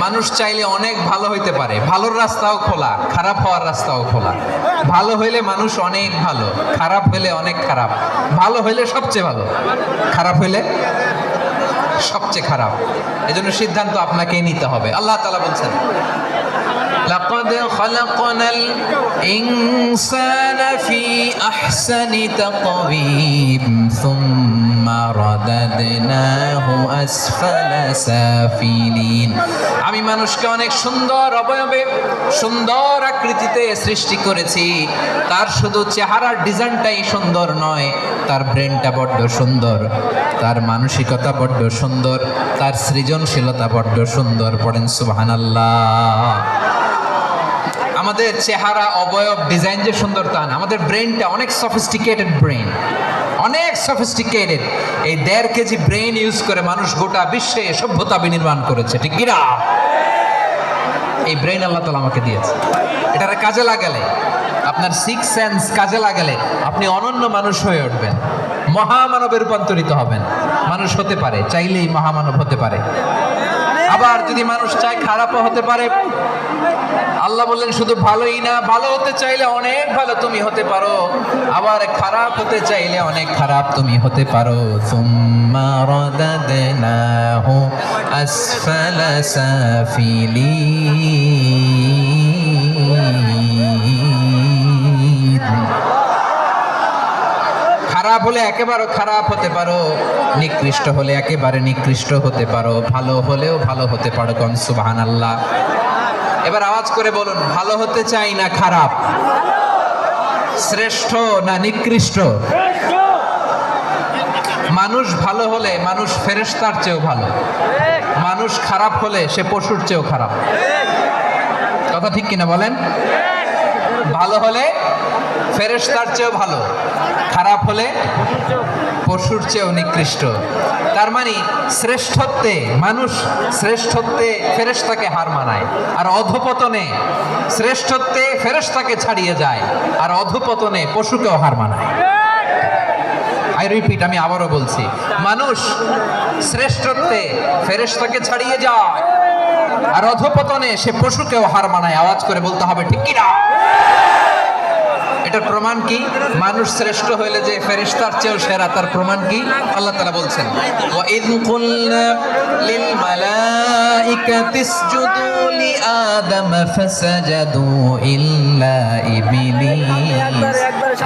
মানুষ চাইলে অনেক ভালো হইতে পারে। ভালোর রাস্তাও খোলা, খারাপ হওয়ার রাস্তাও খোলা। ভালো হইলে মানুষ অনেক ভালো, খারাপ হইলে অনেক খারাপ। ভালো হইলে সবচেয়ে ভালো, খারাপ হইলে সবচেয়ে খারাপ। এজন্য সিদ্ধান্ত আপনাকেই নিতে হবে। আল্লাহ তাআলা বলছেন, লাকাদ খালাকনাল ইনসানা ফি আহসানি তাকওয়িম সুম্মা রাদাদনাহু আসফালা সাফিলিন। আমি মানুষকে অনেক সুন্দর অবয়বে, সুন্দর আকৃতিতে সৃষ্টি করেছি। তার শুধু চেহারার ডিজাইনটাই সুন্দর নয়, তার ব্রেনটা বড্ড সুন্দর, তার মানসিকতা বড্ড সুন্দর, তার সৃজনশীলতা বড্ড সুন্দর। পড়েন সুবহানাল্লাহ। আমাদের চেহারা, অবয়ব, ডিজাইন যে সুন্দর তা না, আমাদের ব্রেনটা অনেক সফিস্টিকেটেড ব্রেন, অনেক সফিস্টিকেটেড। এই 1.5 কেজি ব্রেন ইউজ করে মানুষ গোটা বিশ্বে সভ্যতা বিনির্মাণ করেছে, ঠিক কিনা? এই ব্রেন আল্লাহ তাআলা আমাকে দিয়েছে। এটারে কাজে লাগালে, আপনার 6 সেন্স কাজে লাগালে আপনি অনন্য মানুষ হয়ে উঠবেন, মহামানবে রূপান্তরিত হবেন। মানুষ হতে পারে, চাইলেই মহামানব হতে পারে। আবার যদি মানুষ চায় খারাপও হতে পারে। আল্লাহ বললেন শুধু ভালোই না, ভালো হতে চাইলে অনেক ভালো তুমি হতে পারো, আবার খারাপ হতে চাইলে অনেক খারাপ তুমি হতে পারো। সুম্মা রাদাদনাহু আসফালা সাফিলিন। খারাপ হলে একেবারে খারাপ হতে পারো, নিকৃষ্ট হলে একেবারে নিকৃষ্ট হতে পারো, ভালো হলেও ভালো হতে পারো। কোন সুবহানাল্লাহ। এবার আওয়াজ করে বলুন, ভালো হতে চাই না খারাপ? শ্রেষ্ঠ না নিকৃষ্ট? মানুষ ভালো হলে মানুষ ফেরেশতার চেয়েও ভালো, মানুষ খারাপ হলে সে পশুর চেয়েও খারাপ। কথা ঠিক কিনা বলেন? ভালো হলে ফেরেশতার চেয়েও ভালো, খারাপ হলে পশুর চেয়েও নিকৃষ্ট। তার মানে শ্রেষ্ঠত্বে মানুষ, শ্রেষ্ঠত্বে ফেরেশতাকে হার মানায়, আর অধপতনে শ্রেষ্ঠত্বে ফেরেশতাকে ছাড়িয়ে যায়, আর অধপতনে পশুকেও হার মানায়। আই রিপিট, আমি আবারও বলছি, মানুষ শ্রেষ্ঠত্বে ফেরেশতাকে ছাড়িয়ে যায়, আর অধপতনে সে পশুকেও হার মানায়। আওয়াজ করে বলতে হবে, ঠিক কিনা? এটার প্রমাণ কি? মানুষ শ্রেষ্ঠ হইলে যে ফেরেশতার চেয়েও সেরা, তার প্রমাণ কি? আল্লাহ তাআলা বলছেন, ওয়া ইয কুলনা লিল মালাইকাতি ইসজুদু লিআদম ফাসাজাদু ইল্লা ইবলিস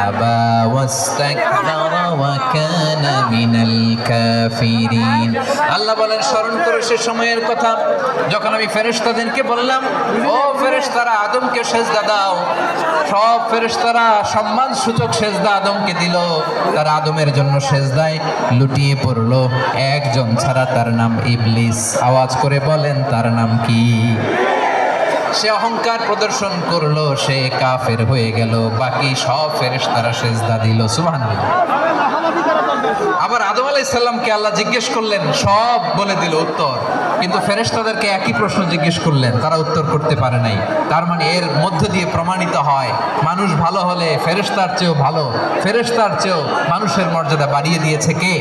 আবা ওয়াস্তাকবারা ওয়া কানা মিনাল কাফিরিন। আল্লাহ বলেন, স্মরণ করো সে সময়ের কথা যখন আমি ফেরেশতাদেরকে বললাম, ও ফেরেশতারা আদমকে সেজদা দাও। সব ফেরেশতারা সম্মান সূচক সেজদা আদমকে দিল। তার আদমের জন্য সেজদায় লুটিয়ে পড়লো, একজন ছাড়া, তার নাম ইবলিস। আওয়াজ করে বলেন তার নাম কি? সে অহংকার প্রদর্শন করলো, সে কাফের হয়ে গেল। বাকি সব ফেরেশতারা সেজদা দিল। সুবহানাল্লাহ। আবার আদম আলাইহিস সালামকে আল্লাহ জিজ্ঞেস করলেন, সব বলে দিল উত্তর, কিন্তু ফেরেশতাদেরকে একই প্রশ্ন জিজ্ঞেস করলেন, তারা উত্তর করতে পারে নাই। তার মানে এর মধ্য দিয়ে প্রমাণিত হয়, মানুষ ভালো হলে ফেরেশতার চেয়েও ভালো, ফেরেশতার চেয়েও মানুষের মর্যাদা বাড়িয়ে দিয়েছে কে?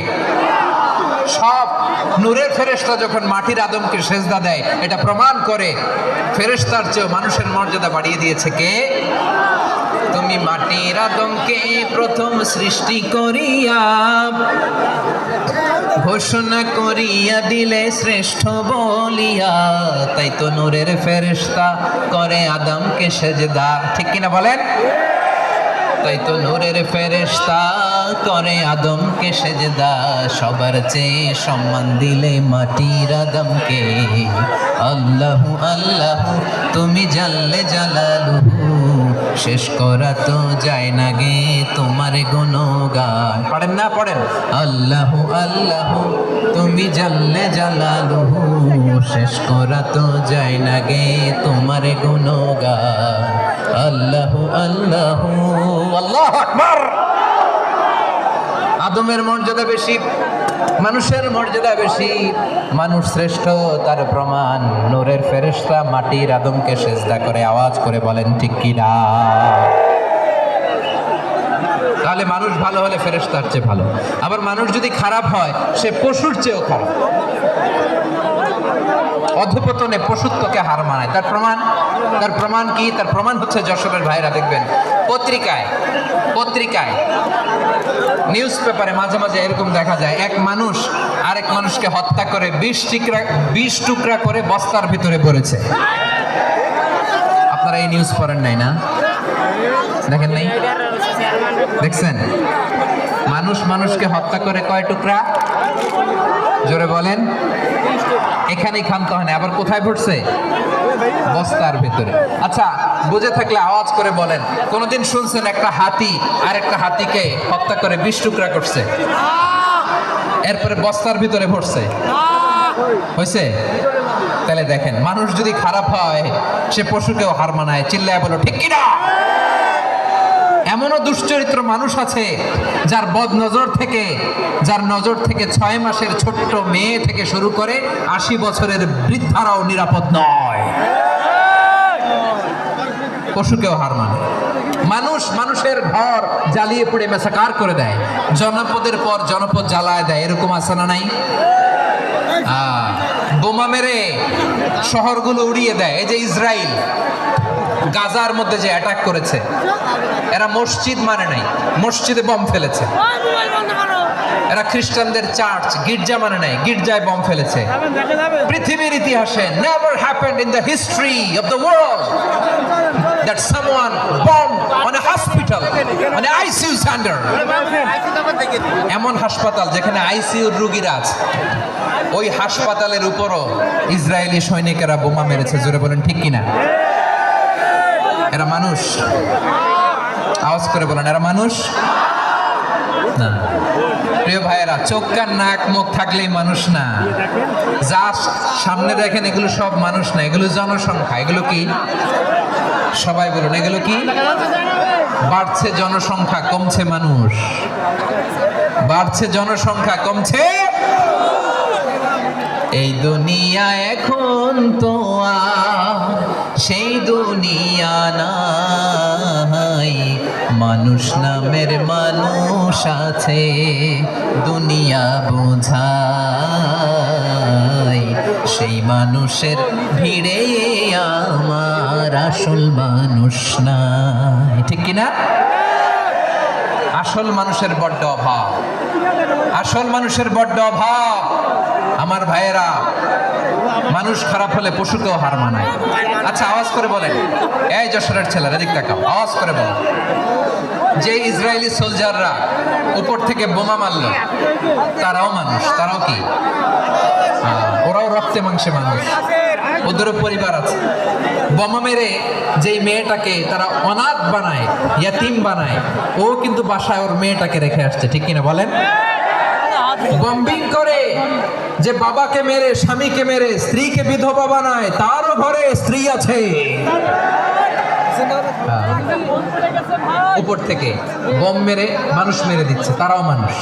সব নূরের ফেরেশতা যখন মাটির আদমকে সেজদা দেয়, এটা প্রমাণ করে ফেরেশতার চেয়েও মানুষের মর্যাদা বাড়িয়ে দিয়েছে কে? তুমি মাটির আদমকে প্রথম সৃষ্টি করিয়া ঘোষণা করিয়া দিলে শ্রেষ্ঠ বলিয়া, তাই তো নূরের ফেরেশতা করে আদমকে সেজদা। ঠিক কিনা বলেন? তাই তো নূরের ফেরেশতা করে আদমকে সেজদা। সবার চেয়ে সম্মান দিলে মাটির আদমকে। আল্লাহু আল্লাহু তুমি জাল্লে জালালুহু, শেষ করা তো যায় না গে তোমার গুণগান। পড়েন না? পড়েন। আল্লাহু আল্লাহু তুমি জাল্লে জালালুহু, শেষ করা তো যায় না গে তোমার গুণগান। আল্লাহু আল্লাহু আল্লাহু আকবার। আদমের মর্যাদা বেশি, মানুষের মর্যাদা বেশি, মানুষ শ্রেষ্ঠ তার প্রমাণ নূরের ফেরেশতা মাটির আদমকে সেজদা করে। আওয়াজ করে বলেন ঠিক কি না? তাহলে মানুষ ভালো হলে ফেরেশতার চেয়ে ভালো। আবার মানুষ যদি খারাপ হয়, সে পশুর চেয়েও খারাপ। অধপতনে পশুত্বকে হার মানায়। তার প্রমাণ? তার প্রমাণ কি? তার প্রমাণ হচ্ছে, যশোরের ভাইরা দেখবেন পত্রিকায় নিউজ পেপারে মাঝে মাঝে এরকম দেখা যায়, এক মানুষ আরেক মানুষকে হত্যা করে 20 টুকরা করে বস্তার ভিতরে পড়েছে। আপনারা এই নিউজ পড়েন নাই না? দেখেন নাই? দেখছেন? মানুষ মানুষকে হত্যা করে কয় টুকরা? জোরে বলেন। এখানেই ক্ষান্ত হয় না, আবার কোথায় পড়ছে? বস্তার ভিতরে। আচ্ছা, বুঝে থাকলে আওয়াজ করে বলেন, কোনদিন শুনছেন একটা হাতি আর একটা হাতিকে হত্যা করে 20 টুকরা করছে, এরপরে বস্তার ভিতরে পড়ছে? হয়েছে? তাহলে দেখেন, মানুষ যদি খারাপ হয়, সে পশুকেও হার মানায়। চিল্লায় বলো ঠিক কিনা? এমনও দুশ্চরিত্র মানুষ আছে যার নজর থেকে 6 মাসের ছোট্ট মেয়ে থেকে শুরু করে 80 বছরের বৃদ্ধারাও নিরাপদ নয়। পশুকেও হার মানে। মানুষের ঘর জ্বালিয়ে পুড়ে মেসাকার করে দেয়, জনপদের পর জনপদ জ্বালায় দেয়। এরকম আছে না নাই? বোমা মেরে শহরগুলো উড়িয়ে দেয়। এই যে ইসরায়েল গাজার মধ্যে যে অ্যাটাক করেছে, এরা মসজিদ মানে নাই, মসজিদে বম ফেলেছে। এরা খ্রিস্টানদের চার্চ গির্জা মানে নাই, গির্জায় বম ফেলেছে। পৃথিবীর ইতিহাসে never happened in the history of the world that someone bombed on a hospital, on a ICU center. এমন হাসপাতাল যেখানে আইসিইউর রোগীরা আছে, ওই হাসপাতালের উপরও ইসরায়েলি সৈনিকেরা বোমা মেরেছে। জোরে বলেন ঠিক কিনা? এরা মানুষ? আওয়াজ করে বলেন, এরা মানুষ না। প্রিয় ভাইয়েরা, চোখ কান নাক মুখ থাকলেই মানুষ না। যা সামনে দেখেন এগুলো সব মানুষ না, এগুলো জনসংখ্যা। এগুলো কি? সবাই বলুন, এগুলো কি? বাড়ছে জনসংখ্যা, কমছে মানুষ। বাড়ছে জনসংখ্যা, কমছে। এই দুনিয়া এখন তো সেই দুনিয়া নাই, মানুষ নামের মানুষ আছে, দুনিয়া বোঝাই। সেই মানুষের ভিড়ে আমার আসল মানুষ নাই। ঠিক কিনা? আসল মানুষের বড্ড অভাব, আসল মানুষের বড্ড অভাব। আমার ভাইয়েরা, মানুষ খারাপ হলে পশুকেও হার মানায়। আচ্ছা, আওয়াজ করে বলেন, এই যশোরের ছেলেরা এদিক তাকাও, আওয়াজ করে বলেন, যে ইসরায়েলি সোলজাররা উপর থেকে বোমা মারলো তারাও মানুষ, তারাও কি? ওরাও রক্তে মাংসে মানুষ, ওদেরও পরিবার আছে। বোমা মেরে যেই মেয়েটাকে তারা অনাথ বানায়, ইয়াতিম বানায়, ও কিন্তু বাসায় ওর মেয়েটাকে রেখে আসছে, ঠিক কিনা বলেন? বম্বিং করে যে বাবাকে মেরে, স্বামীকে মেরে স্ত্রীকে বিধবা বানায়, তারও ঘরে স্ত্রী আছে। উপর থেকে বম মেরে মানুষ মেরে দিচ্ছে, তারাও মানুষ।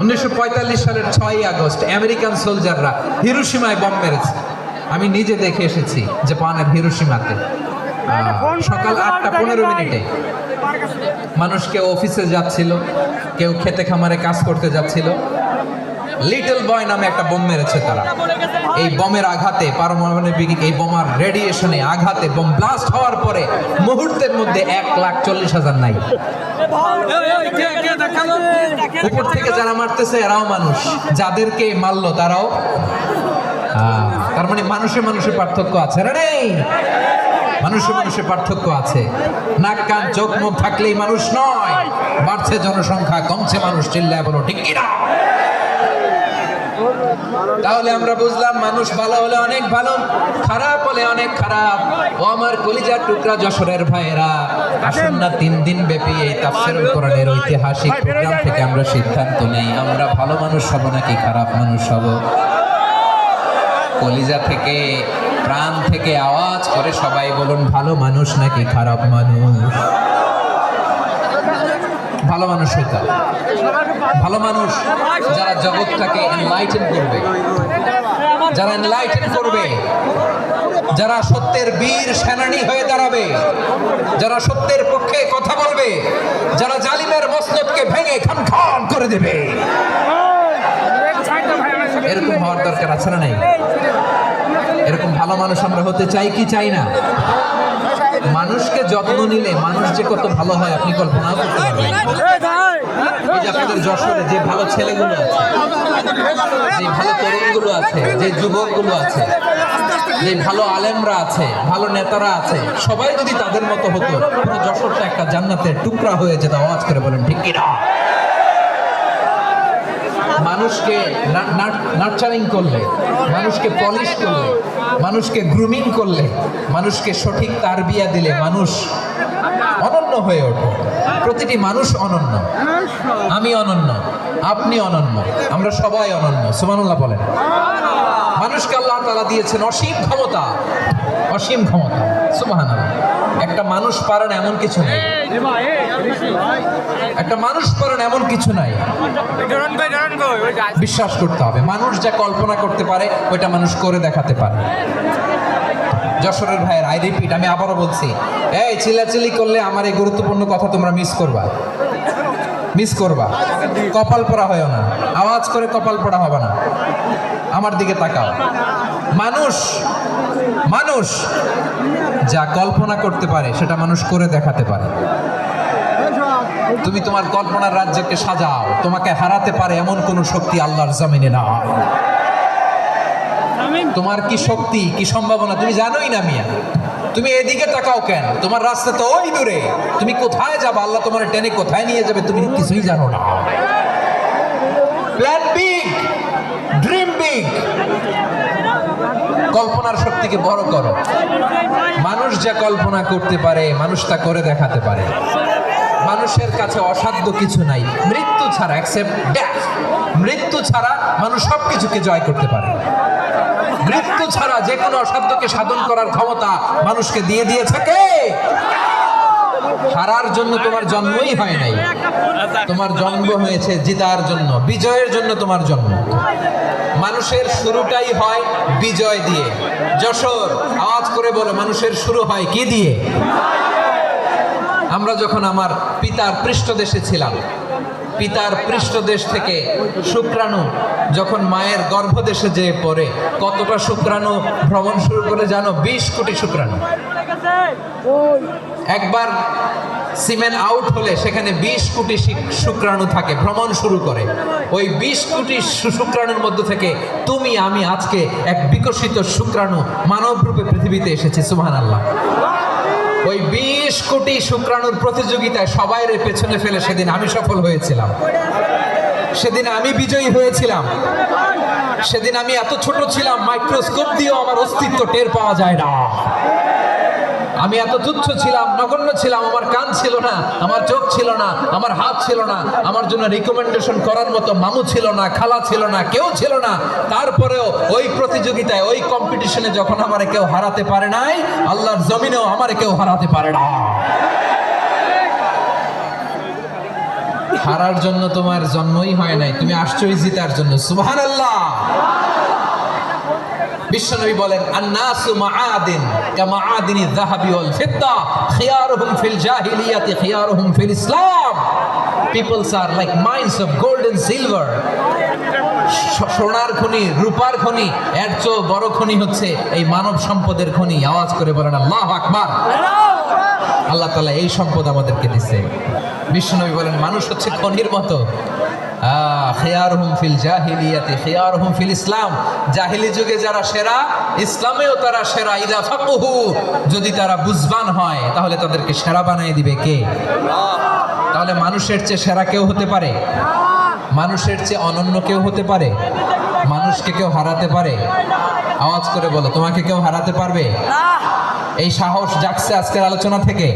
1945 সালের 6ই আগস্ট আমেরিকান সোলজাররা হিরোশিমায় বম মেরেছে। আমি নিজে দেখে এসেছি জাপানের হিরোশিমাতে। সকাল 8:15 মানুষ কেউ অফিসে যাচ্ছিল, কেউ খেতে খামারে কাজ করতে যাচ্ছিল। লিটল বয় নামে একটা বোম মেরেছে তারা। এই বোমের আঘাতে, পারমাণবিক এই বোমার রেডিয়েশনে আঘাতে বোম ব্লাস্ট হওয়ার পরে মুহূর্তের মধ্যে 1,40,000 নাই। উপর থেকে যারা মারতেছে এরাও মানুষ, যাদেরকে মারলো তারাও। তার মানে মানুষে মানুষে পার্থক্য আছে না? নেই, মানুষে মানুষে পার্থক্য আছে। নাক কান চোখ মুখ থাকলেই মানুষ নয়। বাড়ছে জনসংখ্যা, কমছে মানুষ, চিল্লায় বলো ঠিক কিনা? তাহলে আমরা বুঝলাম মানুষ ভালো হলে অনেক ভালো, খারাপ হলে অনেক খারাপ। ও আমার কলিজার টুকরা যশোরের ভাইয়েরা, আসুন না 3 দিন ব্যাপী এই তাফসীরুল কোরআনের ঐতিহাসিক প্রোগ্রাম থেকে আমরা সিদ্ধান্ত নেই, আমরা ভালো মানুষ হব নাকি খারাপ মানুষ হব। কলিজা থেকে, প্রাণ থেকে আওয়াজ করে সবাই বলুন, ভালো মানুষ নাকি খারাপ মানুষ? ভালো মানুষ হইতে হবে। ভালো মানুষ যারা জগৎটাকে এনলাইটেন করবে, যারা এনলাইটেন করবে, যারা সত্যের বীর সেনানী হয়ে দাঁড়াবে, যারা সত্যের পক্ষে কথা বলবে, যারা জালিমের মসনদকে ভেঙে খান খান করে দেবে, এরকম হওয়ার দরকার আছে না নাই? এরকম ভালো মানুষ আমরা হতে চাই কি চাই না? মানুষকে যত্ন নিলে মানুষ যে কত ভালো হয় আপনি কল্পনাও করতে পারবেন। এই যে আপনাদের যশোরে যে ভালো ছেলেগুলো আছে, যে ভালো তরুণগুলো আছে, যে যুবকগুলো আছে, যে ভালো আলেমরা আছে, ভালো নেতারা আছে, সবাই যদি তাদের মতো হতো, পুরো যশোরটা একটা জান্নাতের টুকরা হয়ে যেত। আওয়াজ করে বলেন ঠিক কিনা? মানুষকে নার্চারিং করলে, মানুষকে পলিশ করলে, মানুষকে গ্রুমিং করলে, মানুষকে সঠিক তারবিয়া দিলে মানুষ অনন্য হয়ে ওঠে। প্রতিটি মানুষ অনন্য। আমি অনন্য, আপনি অনন্য, আমরা সবাই অনন্য। সুবহানাল্লাহ বলেন। মানুষকে আল্লাহ তাআলা দিয়েছেন অসীম ক্ষমতা, অসীম ক্ষমতা। সুবহানাল্লাহ। একটা মানুষ পারেন এমন কিছু নেই, একটা মানুষ পারেন এমন কিছু নাই। বিশ্বাস করতে হবে, মানুষ যা কল্পনা করতে পারে ওইটা মানুষ করে দেখাতে পারে। যশোরের ভাইয়ের, আই রিপিট, আমি আবারও বলছি, এই চিল্লাচিল্লি করলে আমার এই গুরুত্বপূর্ণ কথা তোমরা মিস করবা, মিস করবা। কপাল পোড়া হয় না, আওয়াজ করে কপাল পোড়া হবে না। আমার দিকে তাকাও। মানুষ, মানুষ যা কল্পনা করতে পারে সেটা মানুষ করে দেখাতে পারে। তুমি তোমার কল্পনার রাজ্যকে সাজাও, তোমাকে হারাতে পারে এমন কোন শক্তি আল্লাহর জমিনে না। তোমার কি শক্তি, কি সম্ভাবনা তুমি জানোই না মিয়া। তুমি এদিকে তাকাও কেন? তোমার রাস্তা তো ওই দূরে, তুমি কোথায় যাবে, আল্লাহ তোমার টেনে কোথায় নিয়ে যাবে তুমি কিছুই জানো না। প্ল্যান বিগ, ড্রিম বিগ, কল্পনার শক্তিকে বড় করো। মানুষ যা কল্পনা করতে পারে মানুষ তা করে দেখাতে পারে। মানুষের কাছে অসাধ্য কিছু নাই, মৃত্যু ছাড়া, এক্সেপ্ট ডেথ। মৃত্যু ছাড়া মানুষ সবকিছুকে জয় করতে পারে। মৃত্যু ছাড়া যে কোনো অসাধ্যকে সাধন করার ক্ষমতা মানুষকে দিয়ে দিয়েছে কে? হারার জন্য তোমার জন্মই হয় নাই, তোমার জন্ম হয়েছে জিতার জন্য, বিজয়ের জন্য তোমার জন্ম। মানুষের শুরুটাই হয় বিজয় দিয়ে। যশোর, আওয়াজ করে বলো, মানুষের শুরু হয় কি দিয়ে? আমরা যখন আমার পিতার পৃষ্ঠদেশে ছিলাম, পিতার পৃষ্ঠদেশ থেকে শুক্রাণু যখন মায়ের গর্ভদেশে যেয়ে পড়ে, কতটা শুক্রাণু ভ্রমণ শুরু করে জানো? 20 কোটি শুক্রাণু। একবার সিমেন আউট হলে সেখানে 20 কোটি শুক্রাণু থাকে, ভ্রমণ শুরু করে। ওই 20 কোটি শুক্রাণুর মধ্য থেকে তুমি আমি আজকে এক বিকশিত শুক্রাণু মানব রূপে পৃথিবীতে এসেছি। সুবহানাল্লাহ। ওই 20 কোটি শুক্রাণুর প্রতিযোগিতায় সবাইরে পেছনে ফেলে সেদিন আমি সফল হয়েছিলাম, সেদিন আমি বিজয়ী হয়েছিলাম। সেদিন আমি এত ছোট ছিলাম, মাইক্রোস্কোপ দিয়েও আমার অস্তিত্ব টের পাওয়া যায় না। আমি এত তুচ্ছ ছিলাম, নগণ্য ছিলাম। আমার কান ছিল না, আমার চোখ ছিল না, আমার হাত ছিল না, আমার জন্য রিকমেন্ডেশন করার মতো মামু ছিল না, খালা ছিল না, কেউ ছিল না। তারপরেও ওই প্রতিযোগিতায়, ওই কম্পিটিশনে যখন আমারে কেউ হারাতে পারে নাই, আল্লাহর জমিনেও আমারে কেউ হারাতে পারে না। হারার জন্য তোমার জন্মই হয় নাই, তুমি আসছোই জিতার জন্য। সুবহানাল্লাহ। বিশ্বনবী বলেন, আন-নাসু মাআদিন কামাআদিনি যাহাবি ওয়াল ফিদ্দা খিয়ারুহুম ফিল জাহিলিয়াতি খিয়ারুহুম ফিল ইসলাম। Peoples are like mines of gold and silver. সোনার খনি, রূপার খনি, এর চেয়ে বড় খনি হচ্ছে এই মানব সম্পদের খনি। আওয়াজ করে বলেন আল্লাহু আকবার। আল্লাহ তাআলা এই সম্পদ আমাদেরকে দিয়েছে। বিশ্বনবী বলেন, মানুষ হচ্ছে খনির মতো। খিয়ারুহুম ফিল জাহিলিয়াতি খিয়ারুহুম ফিল ইসলাম। জাহিলি যুগে যারা সেরা, ইসলামেও তারা সেরা। ইদা ফাকুহু, যদি তারা বুঝবান হয় তাহলে তাদেরকে সেরা বানিয়ে দিবে কে? তাহলে মানুষের চেয়ে সেরা কেউ হতে পারে? মানুষের চেয়ে অনন্য কেউ হতে পারে? মানুষকে কেউ হারাতে পারে? আওয়াজ করে বলো, তোমাকে কেউ হারাতে পারবে? এই সাহস জাগছে আজকের আলোচনা থেকে?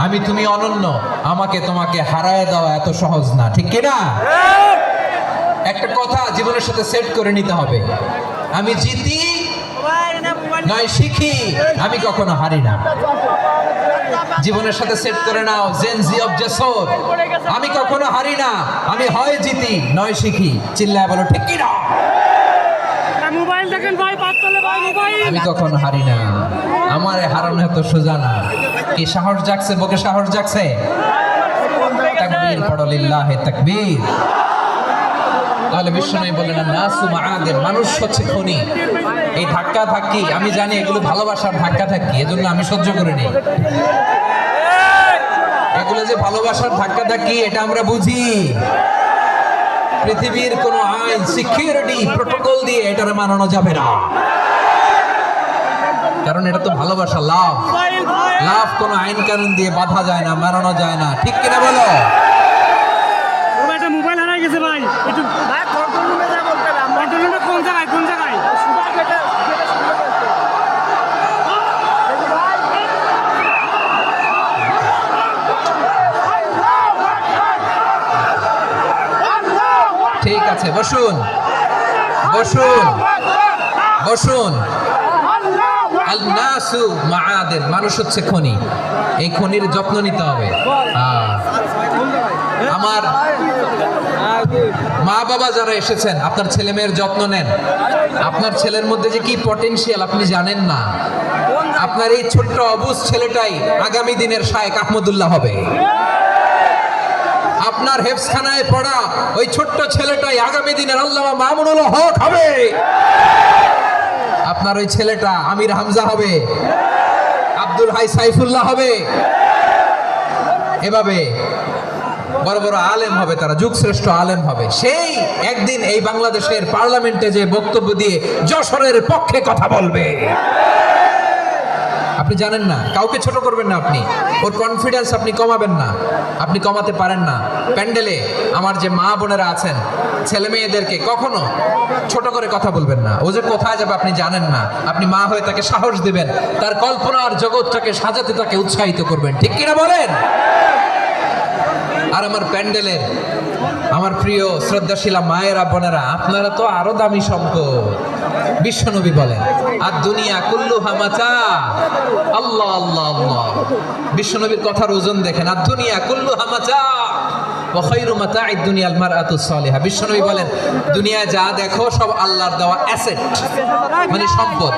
আমি তুমি অনন্য, আমাকে তোমাকে হারায় দেওয়া এত সহজ না, ঠিক কিনা? একটা কথা জীবনের সাথে সেট করে নিতে হবে, আমি জিতি নয় শিখি, আমি কখনো হারি না। জীবনের সাথে সেট করে নাও, জেনজি অফ জেসর, আমি কখনো হারি না, আমি হয় জিতি নয় শিখি। চিল্লায় বলো ঠিক কিনা? মোবাইল দেখেন ভাই, পাতলে ভাই মোবাইল। আমি কখনো হারি না, আমার হারানো এত সোজা না। কি সাহস জাগছে? বুকে সাহস জাগছে? তাকবীর পড়ো, লিল্লাহি তাকবীর। তাহলে বিশ্বনবী বললেন, নাসু মাআদিন, মানুষ হচ্ছে খনি। এই ধাক্কা ধাক্কি আমি জানি এগুলো ভালোবাসার ধাক্কা ধাক্কি, এজন্য আমি সহ্য করে নেই। এগুলো যে ভালোবাসার ধাক্কা ধাক্কি এটা আমরা বুঝি। পৃথিবীর কোন আইন, সিকিউরিটি প্রটোকল দিয়ে এটারে মানানো যাবে না, কারণ এটা তো ভালোবাসা, লাভ। লাভ কোন আইন কানুন দিয়ে বাধা যায় না, মানানো যায় না, ঠিক কিনা বলো? মোবাইল হারাই গেছে ভাই, একটু ভাই কন্ট্রোল রুমে যা বলতে হবে। কন্ট্রোল রুমে কোন জায়গায়? কোন জায়গায়? ঠিক আছে, বসুন বসুন বসুন। আল নাসু মাআদিন, মানুষ হচ্ছে খনি। এই খনির যত্ন নিতে হবে। আমার মা বাবা যারা এসেছেন, আপনার ছেলে মেয়ের যত্ন নেন। আপনার ছেলের মধ্যে যে কি পটেনশিয়াল আপনি জানেন না। আপনার এই ছোট্ট অবুঝ ছেলেটাই আগামী দিনের শায়েখ আহমদুল্লাহ হবে। আপনার হেফজখানায় পড়া ওই ছোট্ট ছেলেটাই আগামী দিনের আল্লামা মামুনুল হক হবে। আপনার ওই ছেলেটা আমির হামজা হবে, আব্দুল হাই সাইফুল্লাহ হবে। এভাবে বড় বড় আলেম হবে, তারা যুগশ্রেষ্ঠ আলেম হবে। সেই একদিন এই বাংলাদেশের পার্লামেন্টে যে বক্তব্য দিয়ে যশোরের পক্ষে কথা বলবে। আপনি জানেন না, কাউকে ছোট করবেন না, আপনি ওর কনফিডেন্স আপনি কমাবেন না, আপনি কমাতে পারেন না। প্যান্ডেলে আমার যে মা বোনেরা আছেন, ছেলে মেয়েদেরকে কখনো ছোট করে কথা বলবেন না। ও যে কোথায় যাবে আপনি জানেন না, আপনি মা হয়ে তাকে সাহস দিবেন, তার কল্পনার জগৎটাকে সাজাতে তাকে উৎসাহিত করবেন, ঠিক কিনা বলেন? আর আমার প্যান্ডেলের আমার প্রিয় শ্রদ্ধাশীলা মায়েরা বোনেরা, আপনারা তো আরো দামি সম্পদ। বিশ্বনবী বলেন, আর দুনিয়া কুল্লুহা মাতা। আল্লাহ আল্লাহ আল্লাহ, বিশ্বনবীর কথার ওজন দেখেন। আর দুনিয়া কুল্লুহা মাতা ওয়া খায়রু মাতা'আদ দুনিয়াল মারআতুস সালিহা। বিশ্বনবী বলেন, দুনিয়া যা দেখো সব আল্লাহর দেওয়া অ্যাসেট, মানে সম্পদ।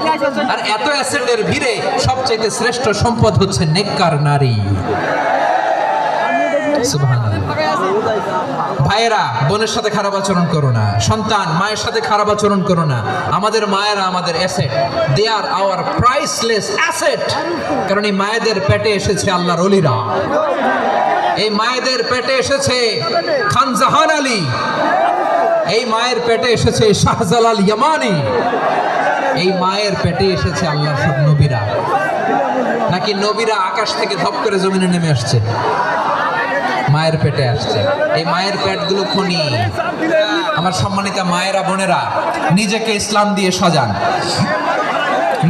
আর এত অ্যাসেটের ভিড়ে সবচেয়ে শ্রেষ্ঠ সম্পদ হচ্ছে নেককার নারী। সুবহানাল্লাহ। ভাইয়েরা বোনের সাথে খারাপ আচরণ করো না, সন্তান মায়ের সাথে খারাপ আচরণ করো না। আমাদের মায়েরা আমাদের asset, they are our priceless asset. কারণ এই মায়েদের পেটে এসেছে আল্লাহর ওলিরা, এই মায়েদের পেটে এসেছে খান জাহান আলী, এই মায়ের পেটে এসেছে শাহজালাল ইয়ামানি, এই মায়ের পেটে এসেছে আল্লাহর সব নবীরা। নাকি নবীরা আকাশ থেকে ধপ করে জমিনে নেমে আসছে? মায়ের পেটে আসছে। এই মায়ের পেটগুলো খনি। আমার সম্মানিতা মায়েরা বোনেরা, নিজেকে ইসলাম দিয়ে সাজান,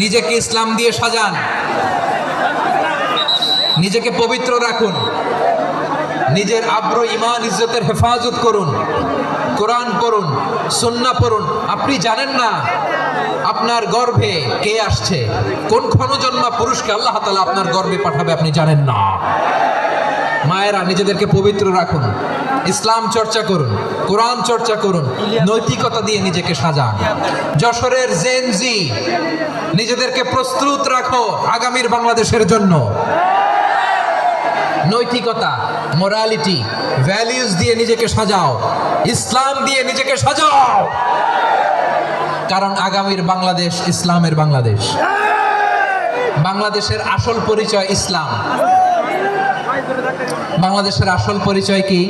নিজেকে ইসলাম দিয়ে সাজান, নিজেকে পবিত্র রাখুন, নিজের আব্রু ইমান ইজ্জতের হেফাজত করুন, কোরআন পড়ুন, সুন্নাহ পড়ুন। আপনি জানেন না আপনার গর্ভে কে আসছে, কোন ক্ষণজন্মা পুরুষকে আল্লাহ তাআলা আপনার গর্ভে পাঠাবে আপনি জানেন না। মায়েরা নিজেদেরকে পবিত্র রাখুন, ইসলাম চর্চা করুন, কোরআন চর্চা করুন, নৈতিকতা দিয়ে নিজেকে সাজান। যশোরের জেনজি, নিজেদেরকে প্রস্তুত রাখো আগামীর বাংলাদেশের জন্য। নৈতিকতা, মোরালিটি, ভ্যালিউজ দিয়ে নিজেকে সাজাও, ইসলাম দিয়ে নিজেকে সাজাও। কারণ আগামীর বাংলাদেশ ইসলামের বাংলাদেশ। বাংলাদেশের আসল পরিচয় ইসলাম। বাংলাদেশের আসল পরিচয় কি?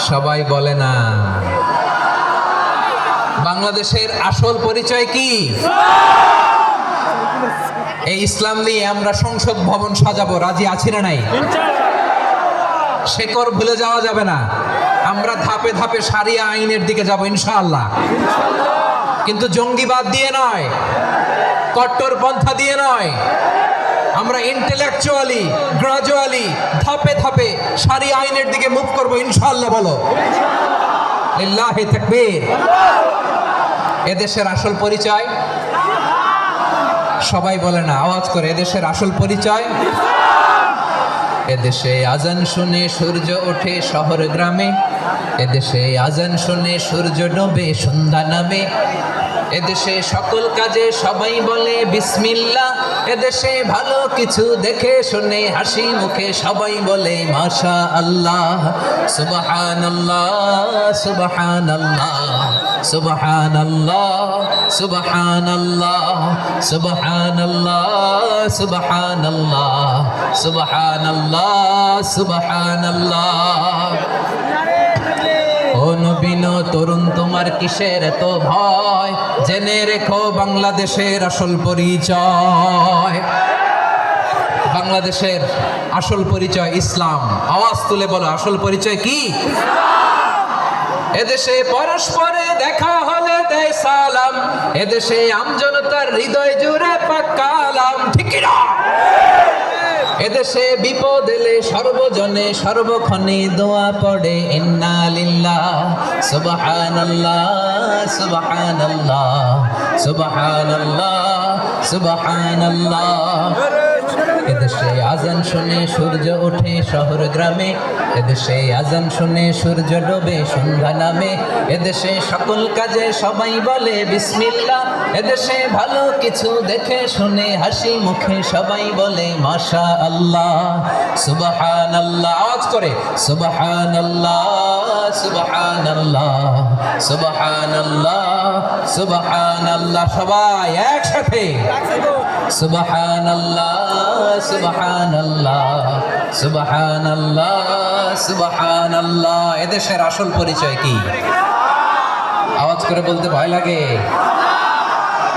সবাই বলে না। বাংলাদেশের আসল পরিচয় কি? এই ইসলাম নিয়ে আমরা সংসদ ভবন সাজাবো, রাজি আছি না নাই? শেকড় ভুলে যাওয়া যাবে না। আমরা ধাপে ধাপে শারিয়া আইনের দিকে যাব ইনশাআল্লাহ, কিন্তু জঙ্গিবাদ দিয়ে নয়, কট্টরপন্থা দিয়ে নয়। আমরা ইন্টেলেকচুয়ালি, গ্রাজুয়ালি, ধাপে ধাপে শারিয়া আইনের দিকে মুভ করব ইনশাআল্লাহ। বলো লিল্লাহি তাকবীর। এদেশের আসল পরিচয় সবাই বলে না, আওয়াজ করে, এদেশের আসল পরিচয়। এদেশে আজান শুনে সূর্য ওঠে শহর গ্রামে, এদেশে আজান শুনে সূর্য ডোবে সন্ধ্যা নামে, এদেশে সকল কাজে সবাই বলে বিসমিল্লাহ, এদেশে ভালো কিছু দেখে শুনে হাসি মুখে সবাই বলে মাশা আল্লাহ, সুবহানাল্লাহ সুবহানাল্লাহ সুবহানাল্লাহ সুবহানাল্লাহ সুবহানাল্লাহ সুবহানাল্লাহ সুবহানাল্লাহ সুবহানাল্লাহ। ও নবীন তরুণ, তোমার কিসের এত ভয়? জেনে রেখো বাংলাদেশের আসল পরিচয়। বাংলাদেশের আসল পরিচয় ইসলাম। আওয়াজ তুলে বলো, আসল পরিচয় কি? এদেশে পরস্পরে দেখা হলে দেয় সালাম, এদেশে আমজনতার হৃদয় জুড়ে পাকালাম, ঠিক কি না? এদেশে বিপদ এলে সর্বজনে সর্বক্ষণে দোয়া পড়ে ইন্না লিল্লাহ সুবহানাল্লাহ সুবহানাল্লাহ সুবহানাল্লাহ সুবহানাল্লাহ। এদেশে আজান শুনে সূর্য ওঠে শহর গ্রামে, এদেশে আজান শুনে সূর্য ডোবে সন্ধ্যা নামে, এদেশে সকল কাজে সবাই বলে বিসমিল্লাহ, এদেশে ভালো কিছু দেখে শুনে হাসি মুখে সবাই বলে মাশা আল্লাহ সুবহানাল্লাহ। আওয়াজ করে সুবহানাল্লাহ সুবহানাল্লাহ সুবহানাল্লাহ সুবহানাল্লাহ। সবাই একসাথে সুবহানাল্লাহ সুবহানাল্লাহ সুবহানাল্লাহ সুবহানাল্লাহ। এদেশের আসল পরিচয় কি? আওয়াজ করে বলতে ভয় লাগে।